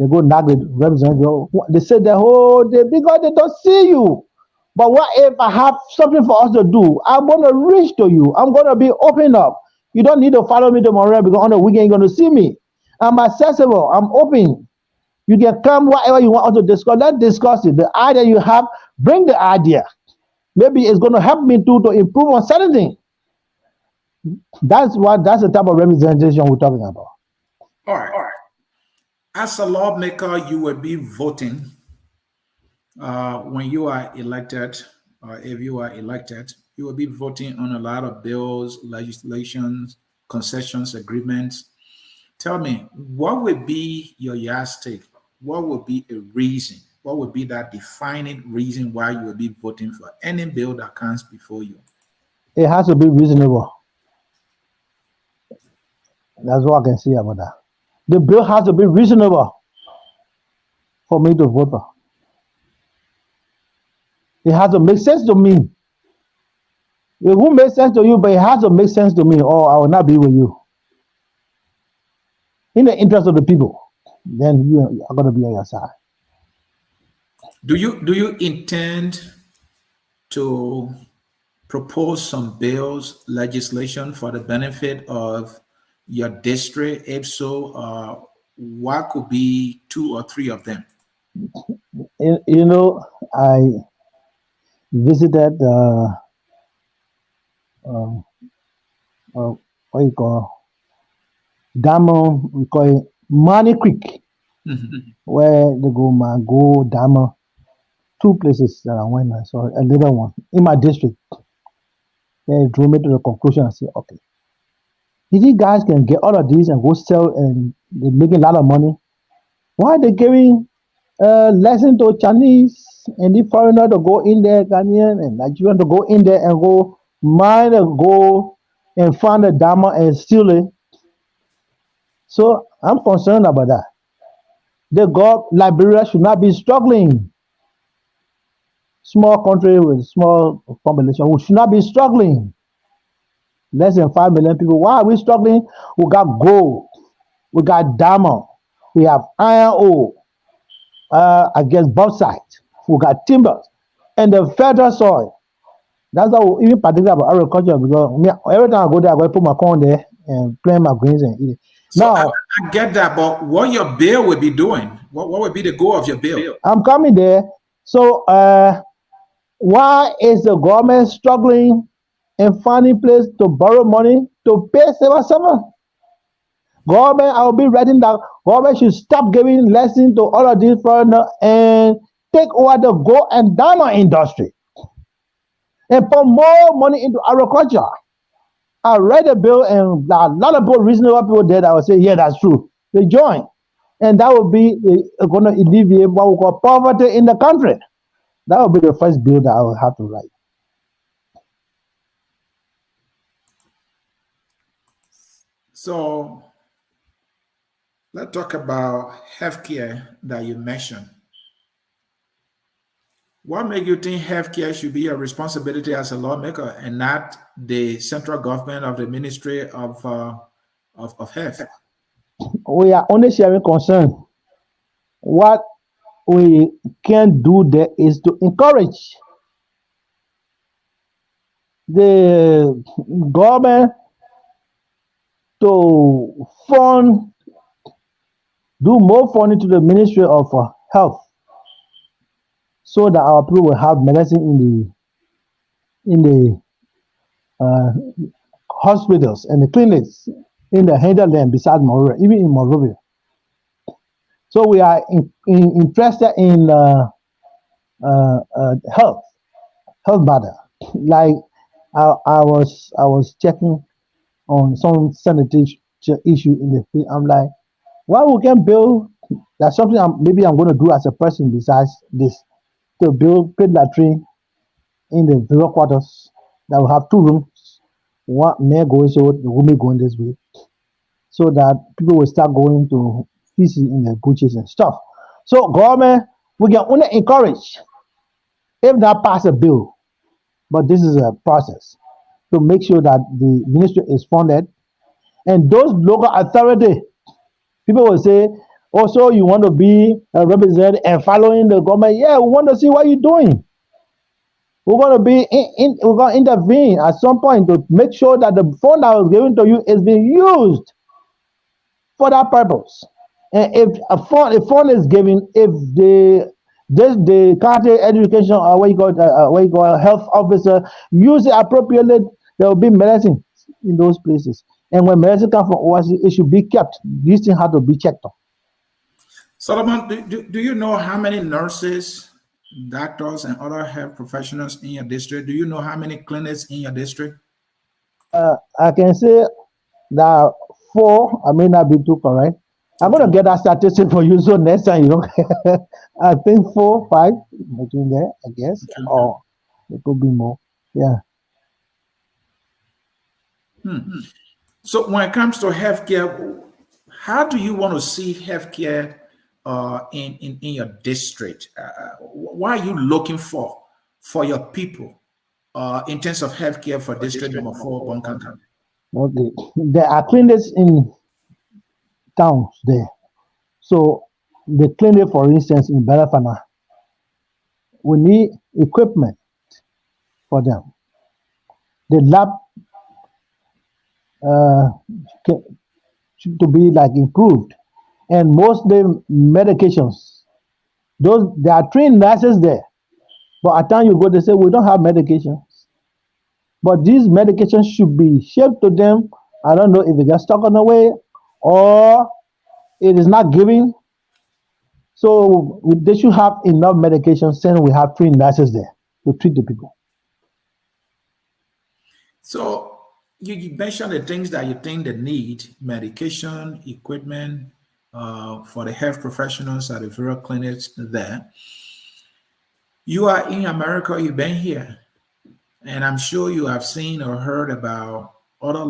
They go knock the representative. They sit there whole day because they don't see you. But what if I have something for us to do? I'm going to reach to you. I'm going to be open up. You don't need to follow me tomorrow because on the weekend you're going to see me. I'm accessible. I'm open. You can come whatever you want us to discuss. Let's discuss it. The idea you have, bring the idea. Maybe it's going to help me to improve on certain things. That's the type of representation we're talking about. All right. As a lawmaker, you will be voting when you are elected, or if you are elected, you will be voting on a lot of bills, legislations, concessions, agreements. Tell me, what would be your yardstick? What would be a reason? What would be that defining reason why you will be voting for any bill that comes before you? It has to be reasonable. That's what I can say about that. The bill has to be reasonable for me to vote for. It has to make sense to me. It won't make sense to you, but it has to make sense to me, or I will not be with you. In the interest of the people, then you are going to be on your side. Do you intend to propose some bills, legislation for the benefit of your district? If so, what could be 2 or 3 of them? I visited what you call Diamond, we call it Money Creek, where they go Diamond. 2 places that I went. I saw a little one in my district. They drew me to the conclusion and said, okay, if you guys can get all of these and go sell and they're making a lot of money, why are they giving lesson to Chinese and the foreigner to go in there, Ghanaian and Nigerian to go in there and go mine and go and find a diamond and steal it? So I'm concerned about that. Liberia should not be struggling. Small country with small population, we should not be struggling. Less than 5 million people. Why are we struggling? We got gold, we got diamond, we have iron ore, I guess bauxite, we got timbers, and the federal soil. That's why we even particular about agriculture, because every time I go there, I go put my corn there and plant my greens and eat it. So now, I get that, but what your bill would be doing? What would be the goal of your bill? I'm coming there. So why is the government struggling and finding place to borrow money to pay civil servants? Government, I will be writing that government should stop giving lessons to all of these foreigners and take over the gold and diamond industry and put more money into agriculture. I read the bill and a lot of people, reasonable people there that will say, yeah, that's true. They join. And that will be going to alleviate what we call poverty in the country. That will be the first bill that I will have to write. So let's talk about healthcare that you mentioned. What makes you think healthcare should be a responsibility as a lawmaker and not the central government of the Ministry of Health? We are only sharing concern. What we can do there is to encourage the government to do more funding to the Ministry of Health, so that our people will have medicine in the hospitals and the clinics in the hinterland beside Monrovia, even in Monrovia. So we are interested in health matter. Like I was checking on some sanitation issue in the field. I'm like, why we can build? That's something maybe I'm going to do as a person besides this, to build pit latrine in the villa quarters that will have 2 rooms. One may go so the women going this way, so that people will start going to feces in the butchers and stuff. So government, we can only encourage if not pass a bill, but this is a process to make sure that the ministry is funded, and those local authority, people will say Also, you want to be a representative and following the government. Yeah, we want to see what you're doing. We're going to be we're going to intervene at some point to make sure that the phone that was given to you is being used for that purpose. And if a phone is given, if the county education or what you call health officer use it appropriately, there will be medicine in those places. And when medicine comes from overseas, it should be kept. These things have to be checked on. Solomon, do you know how many nurses, doctors, and other health professionals in your district? Do you know how many clinics in your district? I can say that 4. I may not be too correct. I'm going to get that statistic for you so next time, I think 4, 5 between there, I guess, or it could be more. Yeah. So when it comes to healthcare, how do you want to see healthcare in your district? What are you looking for your people in terms of healthcare for district number 4, Bong County? Okay. There are clinics in towns there. So the clinic, for instance, in Belafana, we need equipment for them. The lab to be like improved, and mostly medications. There are trained nurses there, but at times you go, they say we don't have medications. But these medications should be shipped to them. I don't know if it gets stuck on the way or it is not given. So they should have enough medications since we have trained nurses there to treat the people. So you mentioned the things that you think they need: medication, equipment for the health professionals at the various clinics there. You are in America, you've been here, and I'm sure you have seen or heard about other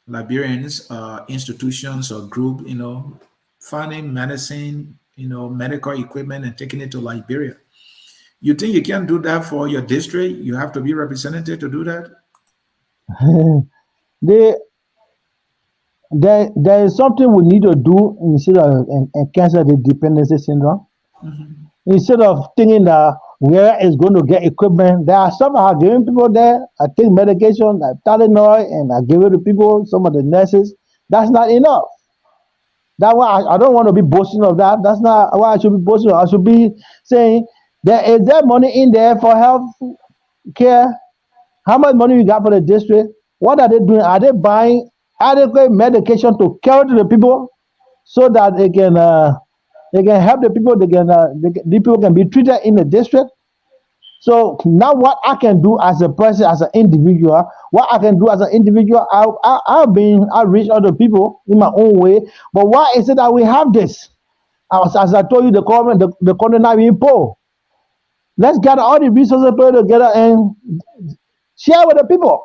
Liberians, institutions or group, finding medicine, medical equipment and taking it to Liberia. You think you can do that for your district? You have to be represented to do that? There is something we need to do instead of and cancel the dependency syndrome. Instead of thinking that where is going to get equipment, there are some are giving people there. I take medication like Tylenol and I give it to people, some of the nurses. That's not enough. That's why I don't want to be boasting of that. That's not why I should be boasting of. I should be saying there is that money in there for health care. How much money you got for the district? What are they doing? Are they buying adequate medication to carry to the people so that they can help the people? The people can be treated in the district. So now, what I can do as a person, as an individual, I'll reach other people in my own way. But why is it that we have this? As I told you, the country not being poor. Let's gather all the resources together and share with the people.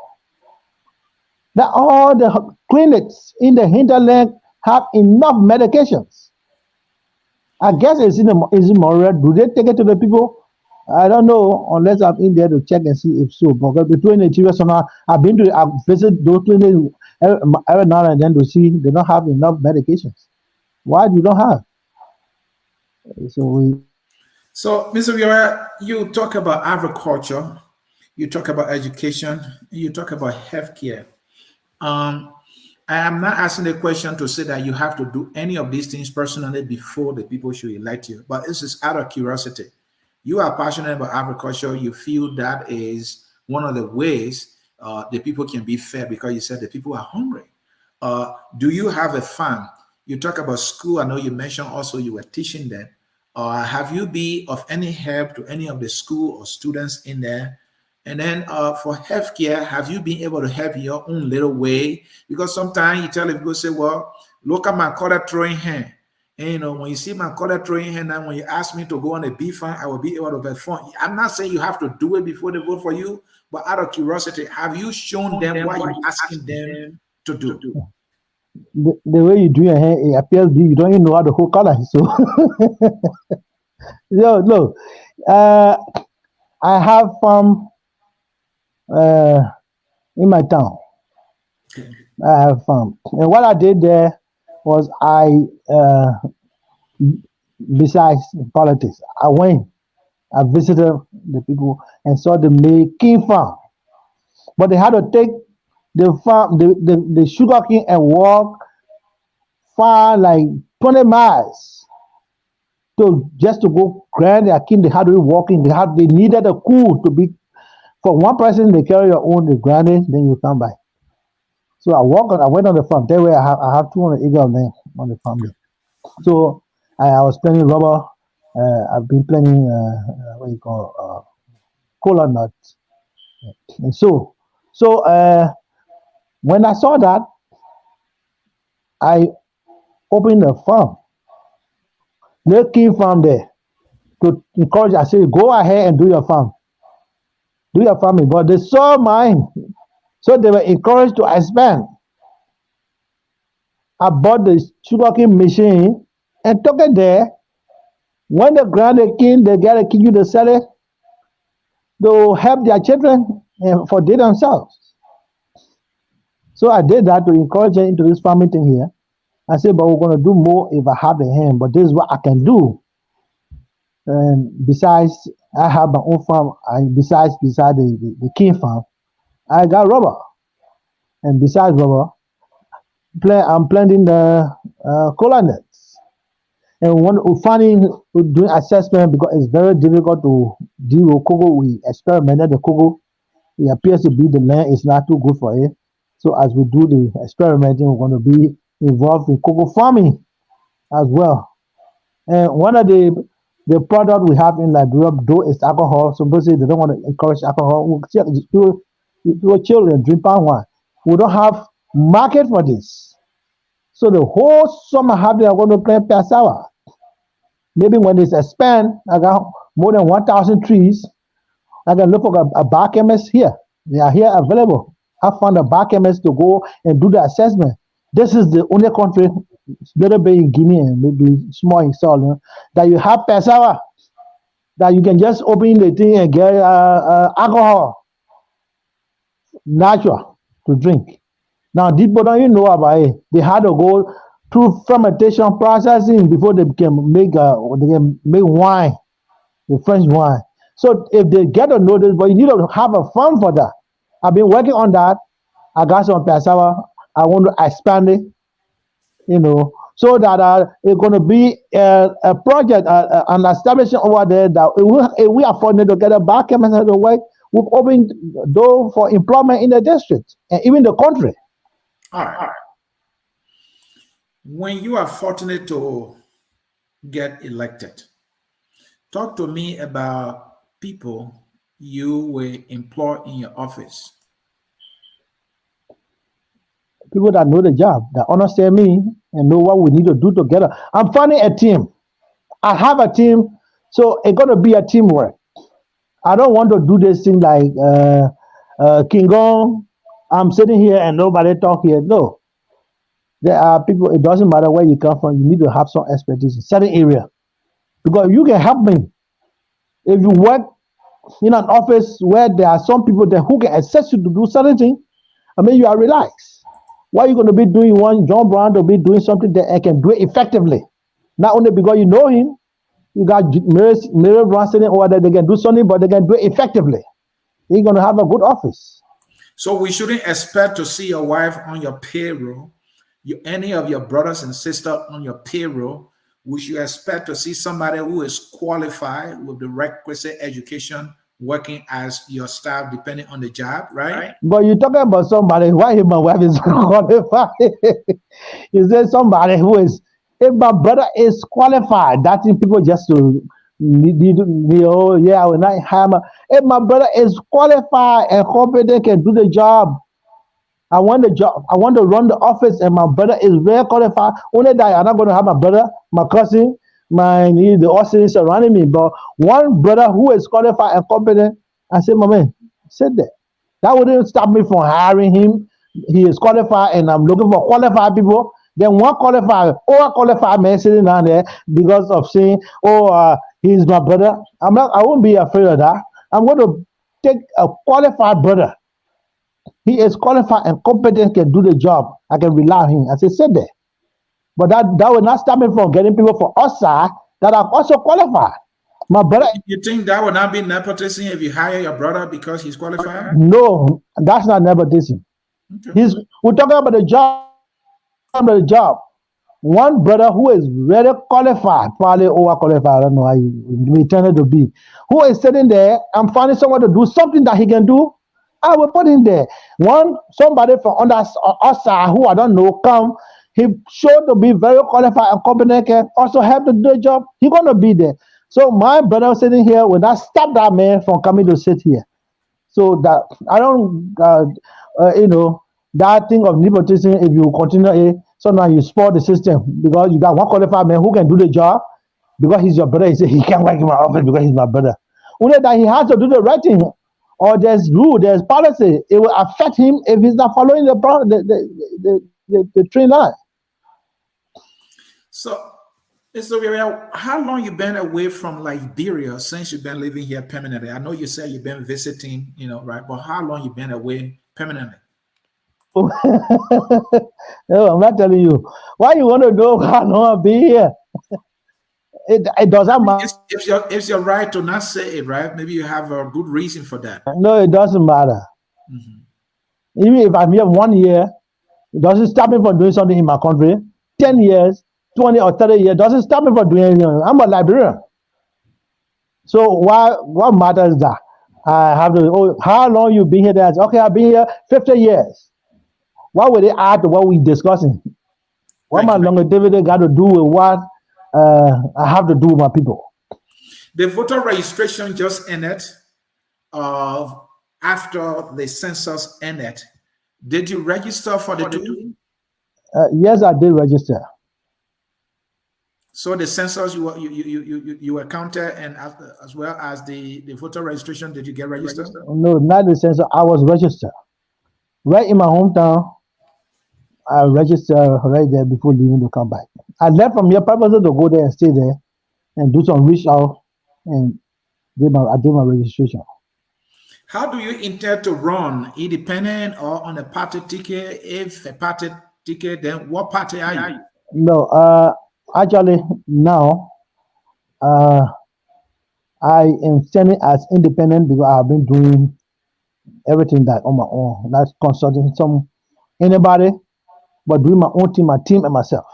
That all the clinics in the hinterland have enough medications. I guess it's in Montreal. Do they take it to the people? I don't know unless I'm in there to check and see if so. Because between the two somehow I've visited those clinics every now and then to see they don't have enough medications. Why do you don't have? So Mr. WeaWea, you talk about agriculture, you talk about education, you talk about healthcare. I am not asking the question to say that you have to do any of these things personally before the people should elect you, but this is out of curiosity. You are passionate about agriculture. You feel that is one of the ways the people can be fed because you said the people are hungry. Do you have a farm? You talk about school. I know you mentioned also you were teaching them. Have you been of any help to any of the school or students in there? And then for healthcare, have you been able to help in your own little way? Because sometimes you tell people, say, well, look at my color throwing hand. And when you see my color throwing hand, and when you ask me to go on a bee farm, I will be able to perform. I'm not saying you have to do it before they vote for you, but out of curiosity, have you shown them what you're asking them to do? The way you do your hair, it appears you don't even know how to hold color. So, look, I have farm in my town. I have farm, and what I did there, was besides politics, I visited the people and saw the making farm. But they had to take the farm, the sugar cane and walk far like 20 miles to just to go grind their cane. They had to be walking. They needed a cool to be for one person. They carry your own, they grind it, then you come by. So I went on the farm. There where I have 200 acres of land on the farm there. So I was planting rubber. I've been planting what you call cola nuts. And when I saw that, I opened a farm. They came from there to encourage. I said, go ahead and do your farm. Do your farming. But they saw mine. So they were encouraged to expand. I bought the sugarcane machine and took it there. When they grind the cane, they get a cane to sell it. To help their children and for they themselves. So I did that to encourage them into this farming thing here. I said, but we're going to do more if I have the hand. But this is what I can do. And besides, I have my own farm. Beside the cane farm, I got rubber. And besides rubber, I'm planting the cola nuts. And doing assessment because it's very difficult to deal with cocoa. We experimented the cocoa. It appears to be the land is not too good for it. So as we do the experimenting, we're going to be involved in cocoa farming as well. And one of the product we have in Liberia, though, is alcohol. So basically, they don't want to encourage alcohol. Children drink palm wine. We don't have market for this. So the whole summer they are going to plant cassava. Maybe when it's expand, I got more than 1,000 trees. I can look for a biochemist here. They are here available. I found a biochemist to go and do the assessment. This is the only country, little bit in Guinea and maybe small in South, that you have cassava, that you can just open the thing and get alcohol, natural, to drink. Now, these people don't even know about it. They had to go through fermentation processing before they can make wine, the French wine. So if they get to know this, but you need to have a farm for that. I've been working on that. I got some cassava. I want to expand it, so that it's going to be a project, an establishment over there that if we are fortunate to get a biochemist to work, we've opened door for employment in the district and even the country. All right. When you are fortunate to get elected, talk to me about people you will employ in your office. People that know the job, that understand me and know what we need to do together. I'm finding a team. I have a team, so it's going to be a teamwork. I don't want to do this thing like King Gong. I'm sitting here and nobody talk here. No. There are people, it doesn't matter where you come from, you need to have some expertise in certain area. Because you can help me. If you work in an office where there are some people there who can assist you to do certain things, you are relaxed. Why are you going to be doing one, John Brown to be doing something that I can do it effectively? Not only because you know him, you got Mary Brown sitting over there, they can do something, but they can do it effectively. You're going to have a good office. So we shouldn't expect to see your wife on your payroll, any of your brothers and sisters on your payroll. We should expect to see somebody who is qualified with the requisite education working as your staff, depending on the job, right? But you're talking about somebody, why my wife is qualified? You say somebody who is, if my brother is qualified, that's in people just to, I will not hammer. If my brother is qualified and competent, can do the job, I want the job. I want to run the office, and my brother is very qualified. Only that I'm not going to have my brother, my cousin, the Austin surrounding me. But one brother who is qualified and competent, I said, my man, sit there. That wouldn't stop me from hiring him. He is qualified, and I'm looking for qualified people. Then one qualified man sitting down there because of saying, he's my brother. I won't be afraid of that. I'm going to take a qualified brother. He is qualified and competent, can do the job. I can rely on him. I said, sit there. But that will not stop me from getting people for OSA that are also qualified. My brother. You think that would not be nepotism if you hire your brother because he's qualified? No, that's not nepotism. Okay. We're talking about the job. The job. One brother who is very qualified, probably overqualified, I don't know how we turn it to be, who is sitting there and finding someone to do something that he can do, I will put him there. Somebody from under us who I don't know come, he showed to be very qualified and competent, can also help to do the job, he's going to be there. So my brother sitting here will not stop that man from coming to sit here. So that I don't, that thing of nepotism, if you continue, so now you spoil the system because you got one qualified man who can do the job because he's your brother. He said he can't work in my office because he's my brother. Only that he has to do the right thing, or there's rule, there's policy. It will affect him if he's not following the train line. So, WeaWea, how long you been away from Liberia since you've been living here permanently? I know you said you've been visiting, right? But how long you been away permanently? No, I'm not telling you. Why you want to know how long I've been here? It doesn't matter. It's your right to not say it, right? Maybe you have a good reason for that. No, it doesn't matter. Mm-hmm. Even if I'm here 1 year, it doesn't stop me from doing something in my country. 10 years, 20 or 30 years, doesn't stop me from doing anything. I'm a Liberian. So what matters is that I have to, how long you been here? That's okay, I've been here 50 years. What would they add to what we're discussing? What my longevity got to do with what I have to do with my people? The voter registration just ended after the census ended. Did you register for the two? Yes, I did register. So the census you were counted, and as well as the voter registration, did you get registered? No, not the census. I was registered right in my hometown. I registered right there before leaving to come back. I left from here purposely to go there and stay there and do some reach out and I did my registration. How do you intend to run? Independent or on a party ticket? If a party ticket, then what party are you? No, actually now I am standing as independent because I've been doing everything that on my own. Not consulting anybody, but doing my own team, my team and myself.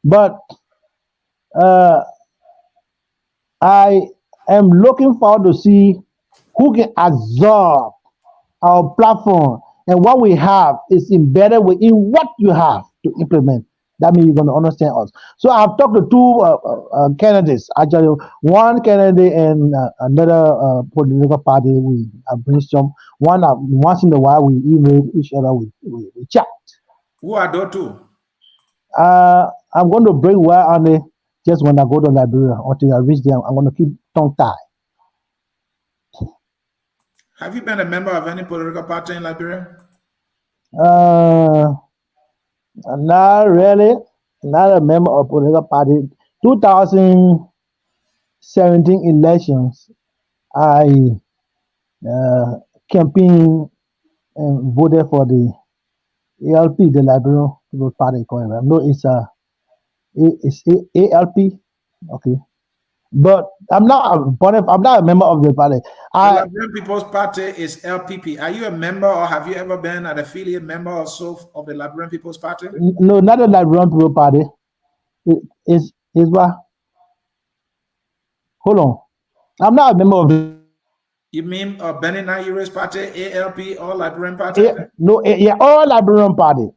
But I am looking forward to see who can absorb our platform, and what we have is embedded within what you have to implement. That means you're going to understand us. So I've talked to two candidates, actually one candidate and another political party. We brainstorm. Once in a while we email each other, we chat. Who are those two? I'm going to break wire on it just when I go to Liberia. Until I reach there, I'm going to keep tongue tied. Have you been a member of any political party in Liberia? Not really. Not a member of political party. 2017 elections, I campaigned and voted for the ALP, the Liberian People's Party. No, it's ALP. Okay. But I'm not a member of the party. The Liberian People's Party is LPP. Are you a member, or have you ever been an affiliate member or so of the Liberian People's Party? No, not the Liberian People's Party. Is what? Hold on. I'm not a member of the. You mean Benin Nairobi's party, ALP, or Liberian Party? All Liberian Party.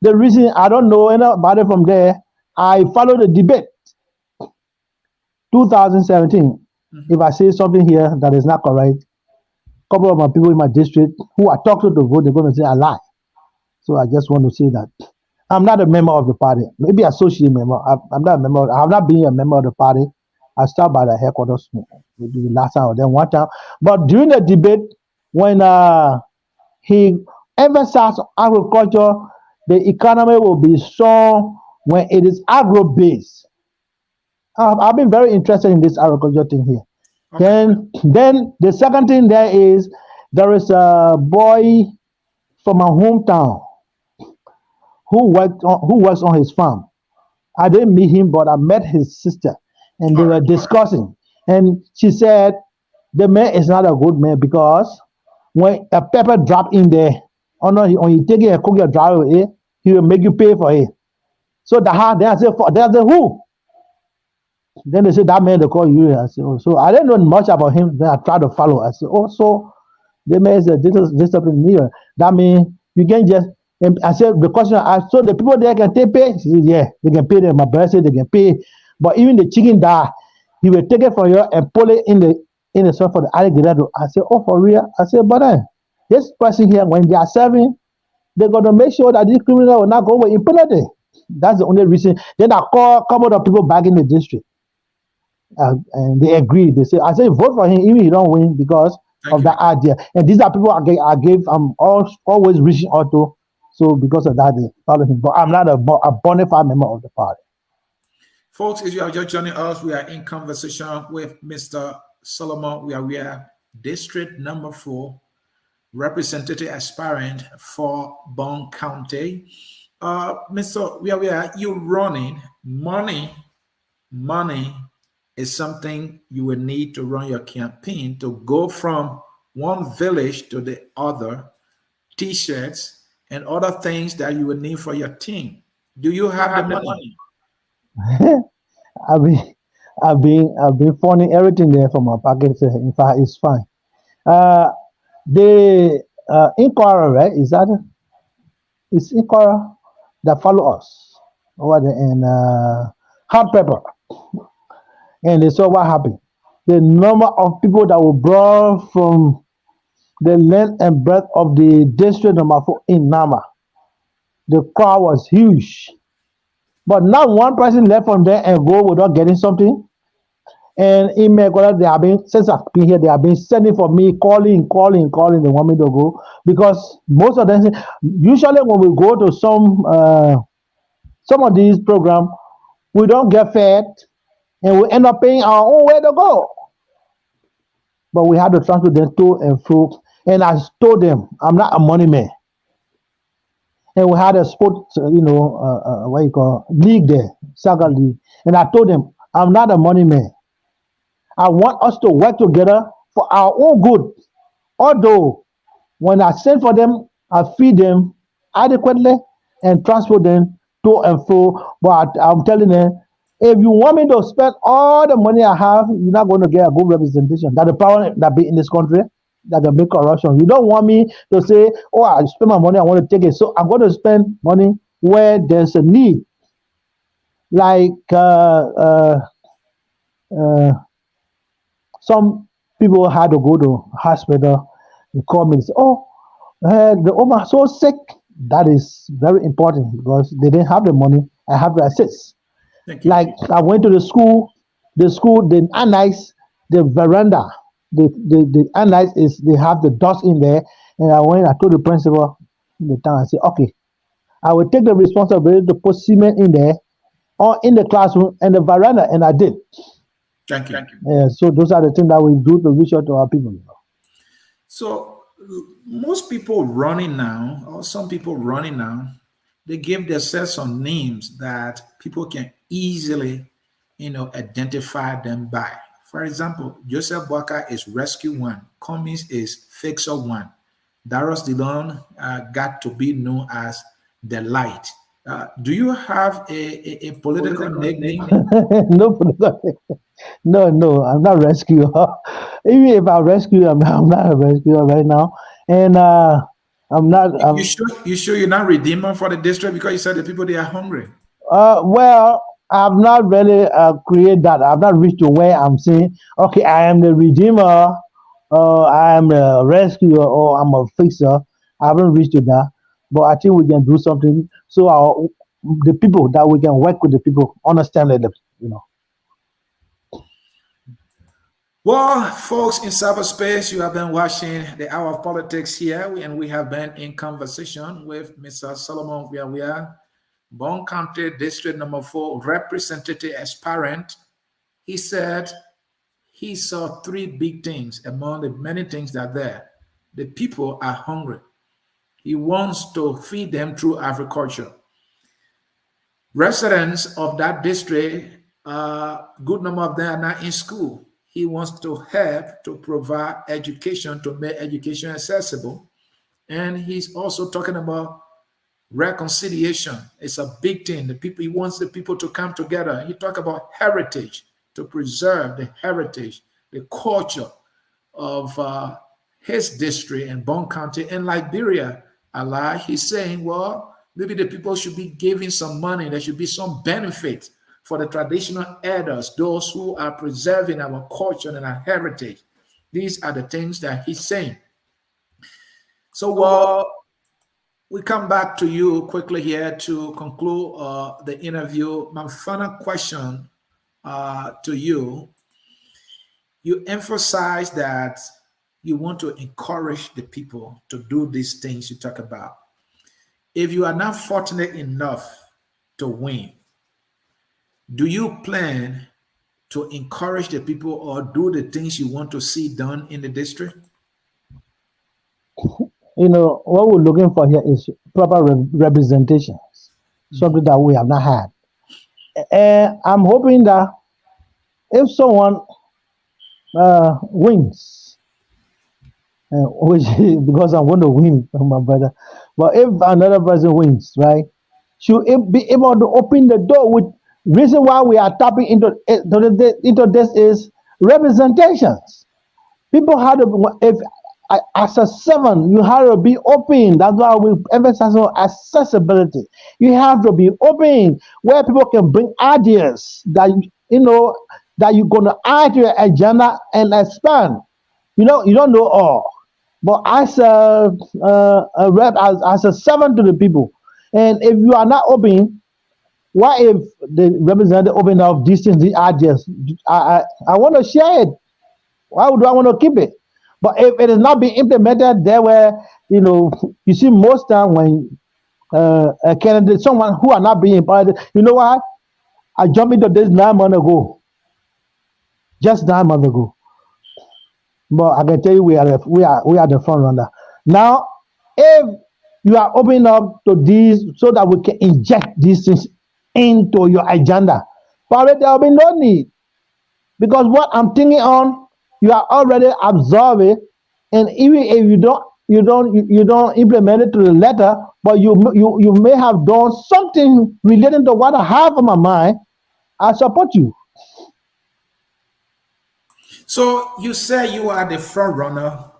The reason I don't know anybody from there, I follow the debate. 2017. If I say something here that is not correct, a couple of my people in my district who I talked to vote, they're going to say I lie. So I just want to say that I'm not a member of the party. Maybe associate member. I'm not a member. I have not been a member of the party. I started by the headquarters maybe the last time or then one time. But during the debate, when he emphasized agriculture, the economy will be strong when it is agro-based. I've been very interested in this agriculture thing here. Okay. Then the second thing there is a boy from my hometown who works on his farm. I didn't meet him, but I met his sister, and they All were right. discussing. And she said the man is not a good man because when a pepper drop in there, or no, when you take it and cook your dry with it, he will make you pay for it. So the how then I said, who? Then they said that man they call you. I said, oh, so I didn't know much about him. Then I tried to follow. I said, oh, so the man said this up in here. That means you can just. And I said the question I asked, so the people there can take pay. She said, yeah, they can pay them. My brother said they can pay, but even the chicken die, he will take it from you and pull it in the sun for the alligator. I said, oh, for real? I said, but then this person here, when they are serving, they're gonna make sure that this criminal will not go with impunity. That's the only reason. Then I call a couple of people back in the district, and they agreed. They said, I said, vote for him, even if you don't win, because Thank of you. that idea. And these are people I gave I'm always reaching out to. So because of that, they follow him. But I'm not a bona fide member of the party. Folks, if you are just joining us, we are in conversation with Mr. Solomon. We are district number 4, representative aspirant for Bong County. Mr. WeaWea, you running money is something you will need to run your campaign to go from one village to the other, t-shirts and other things that you will need for your team. Do you have the money? I've been I've been funding everything there from my pocket. So in fact, it's fine. Uh, the inquirer, right? Is that it's inquirer that follow us over there in hot pepper, and they saw what happened. The number of people that were brought from the length and breadth of the district number 4 in Nama, the crowd was huge. But not one person left from there and go without getting something. And in Megola, they have been, since I've been here, they have been sending for me, calling. They want me to go because most of them, usually when we go to some of these programs, we don't get fed and we end up paying our own way to go. But we had to transfer them to and fro. And I told them, I'm not a money man. And we had a sport, what you call league there, soccer league. And I told them, I'm not a money man. I want us to work together for our own good. Although when I send for them, I feed them adequately and transport them to and fro. But I'm telling them, if you want me to spend all the money I have, you're not going to get a good representation. That the power that be in this country that can make corruption. You don't want me to say, oh, I spend my money, I want to take it. So I'm going to spend money where there's a need. Like some people had to go to hospital. They call me and say, oh, the Oma so sick. That is very important because they didn't have the money. I have to assist. Thank you. Like I went to the school, the annex, the veranda, the annex is they have the dust in there. And I told the principal in the town, I said, okay, I will take the responsibility to put cement in there or in the classroom and the veranda, and I did. Thank you. So those are the things that we do to reach out to our people. So most people running now, or some people running now, they give themselves some names that people can easily, identify them by. For example, Joseph Walker is Rescue One, Cummings is Fixer One, Darius Dillon got to be known as the Light. Do you have a political nickname? No, no, I'm not rescuer. Even if I rescue, I'm not a rescuer right now, and I'm not. You sure you're not redeemer for the district because you said the people they are hungry? Well, I've not really created that. I've not reached to where I'm saying, okay, I am the redeemer, I am a rescuer, or I'm a fixer. I haven't reached to that, but I think we can do something so the people that we can work with the people understand them. Well, folks in cyberspace, you have been watching the Hour of Politics here, and we have been in conversation with Mr. Solomon WeaWea, Bong County District Number 4 Representative Aspirant. He said he saw 3 big things among the many things that are there. The people are hungry. He wants to feed them through agriculture. Residents of that district, good number of them are not in school. He wants to help to provide education, to make education accessible. And he's also talking about reconciliation. It's a big thing. The people, he wants the people to come together. He talk about heritage, to preserve the heritage, the culture of his district in Bong County and Liberia. Allah, he's saying, well, maybe the people should be giving some money. There should be some benefit for the traditional elders, those who are preserving our culture and our heritage. These are the things that he's saying. So we come back to you quickly here to conclude the interview. My final question to you, you emphasize that you want to encourage the people to do these things you talk about. If you are not fortunate enough to win, do you plan to encourage the people or do the things you want to see done in the district? You know, what we're looking for here is proper representations, something that we have not had. And I'm hoping that if someone wins, which because I'm going to win, my brother, but if another person wins, right, should it be able to open the door with reason why we are tapping into this is representations. People have to, if as a servant, you have to be open. That's why we emphasize on accessibility. You have to be open where people can bring ideas that that you're gonna add to your agenda and expand. You don't know all, but as a rep, as a servant to the people, and if you are not open, what if the representative open up these things, these ideas? I want to share it. Why do I want to keep it? But if it is not being implemented, there where you see most time when a candidate, someone who are not being invited, you know what? I jumped into this 9 months ago, just 9 months ago. But I can tell you, we are the front runner. Now, if you are opening up to these so that we can inject these things into your agenda, probably there will be no need, because what I'm thinking on, you are already absorbing, and even if you don't implement it to the letter, but you may have done something relating to what I have on my mind. I support you. So you say you are the front runner.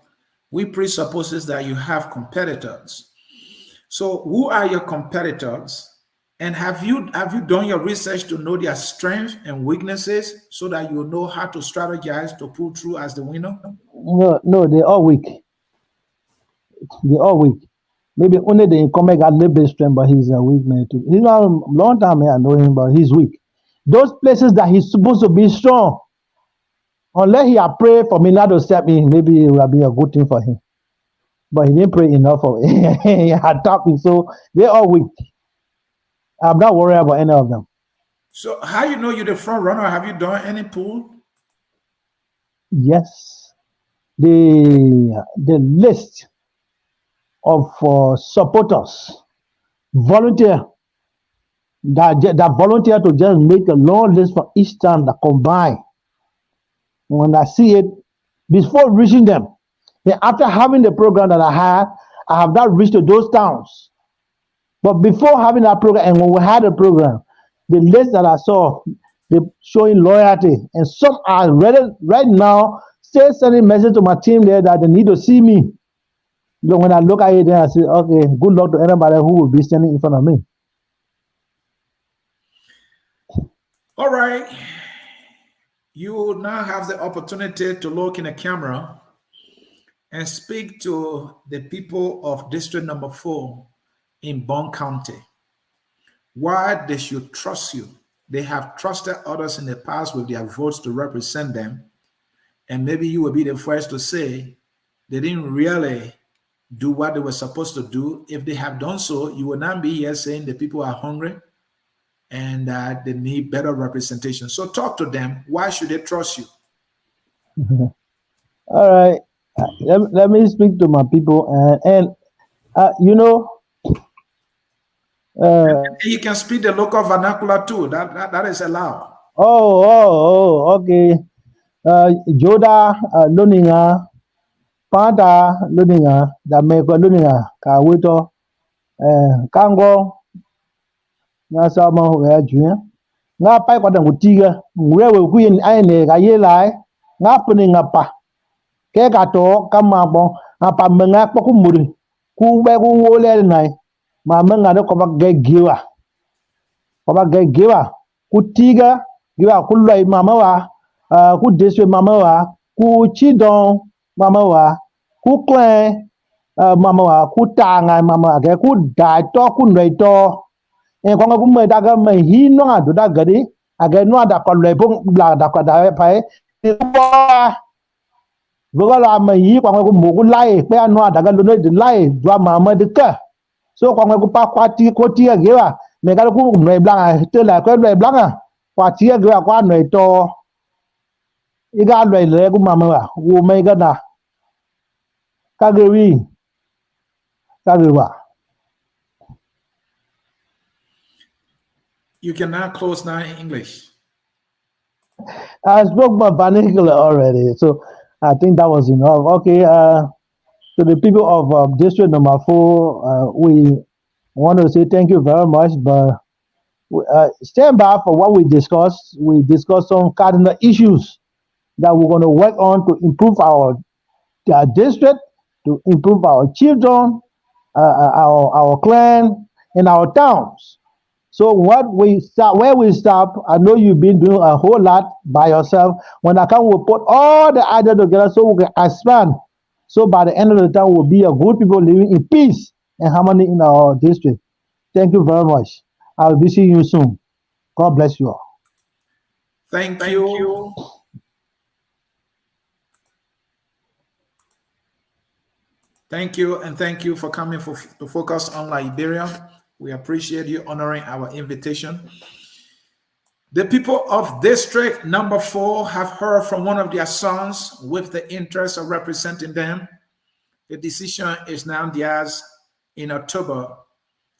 We presupposes that you have competitors. So who are your competitors? And have you done your research to know their strengths and weaknesses so that you know how to strategize to pull through as the winner? No, they're all weak. They're all weak. Maybe only the incumbent got a little bit strength, but he's a weak man too. He's not a long time I know him, but he's weak. Those places that he's supposed to be strong, unless he had prayed for me not to step in, maybe it would be a good thing for him. But he didn't pray enough for it. He had tapped me, so they're all weak. I'm not worried about any of them. So how you know you're the front runner? Have you done any poll? Yes. The list of supporters, volunteer, that volunteer to just make a long list for each town that combine. When I see it, before reaching them, then after having the program that I have not reached to those towns. But before having that program, and when we had the program, the list that I saw, they showing loyalty, and some are ready right now, still sending message to my team there that they need to see me. When I look at it, then I say, okay, good luck to anybody who will be standing in front of me. All right. You now have the opportunity to look in the camera and speak to the people of District Number 4 in Bong County. Why they should trust you. They have trusted others in the past with their votes to represent them. And maybe you will be the first to say they didn't really do what they were supposed to do. If they have done so, you will not be here saying the people are hungry and that they need better representation. So talk to them. Why should they trust you? All right. Let me speak to my people. And He can speak the local vernacular too. That is allowed. Okay. Joda Luninga, Pada Luninga, the Meko Luninga, Kawito, Kango, Nasama Junior. Nga pai kwa dangu tiga, ngwewe kuyen aine ga yelai, nga puni nga pa. Ke kato kama bon, apa menga kwa kumuri, kuwe kuwole nai, ma menga do kwa gegiwa. Kwa gegiwa, kutiga, giwa kulai mama wa, ku deswe mama wa, ku chidon mama wa, ku klen mama wa, ku tanga mama wa, ku dai to ku noi to. En kwa ku me daga me hi no adu daga di, aga no ada kwa lebong bla da kwa da pai. Voga la me hi kwa ku mo ku lai, pe no daga lo no di lai, dwa mama de ka. So kwa ku pa kwa ti ko ti ge wa, me ga ku noi bla te la ko noi bla kwa ti ge wa kwa noi to. Iga noi le ku mama wa, wo me ga na. Ka ge wi. Ka ge wa. You can now close now in English. I spoke my vernacular already, so I think that was enough. Okay, to the people of District Number 4, we want to say thank you very much, but stand by for what we discussed. We discussed some cardinal issues that we're going to work on to improve our district, to improve our children, our clan, and our towns. So where we stop, I know you've been doing a whole lot by yourself. When I come, we'll put all the ideas together so we can expand. So by the end of the time, we'll be a good people living in peace and harmony in our district. Thank you very much. I'll be seeing you soon. God bless you all. Thank you. Thank you, and thank you for coming to focus on Liberia. We appreciate you honoring our invitation. The people of District Number 4 have heard from one of their sons with the interest of representing them. The decision is now theirs in October,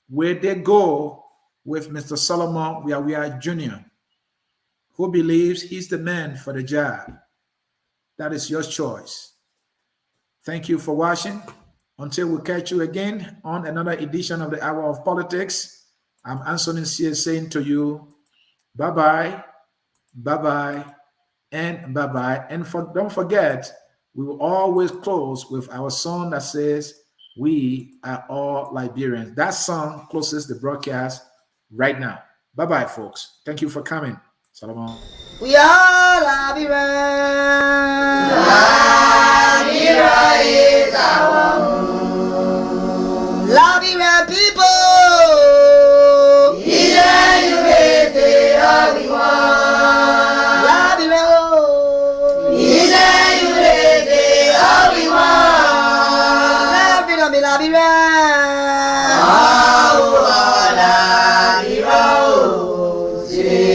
where they go with Mr. Solomon WeaWea Jr., who believes he's the man for the job. That is your choice. Thank you for watching. Until we catch you again on another edition of the Hour of Politics, I'm Anthony C. saying to you, bye-bye, bye-bye, and bye-bye. And don't forget, we will always close with our song that says, "We are all Liberians." That song closes the broadcast right now. Bye-bye, folks. Thank you for coming. Solomon. We are Liberians. Liberia is our home.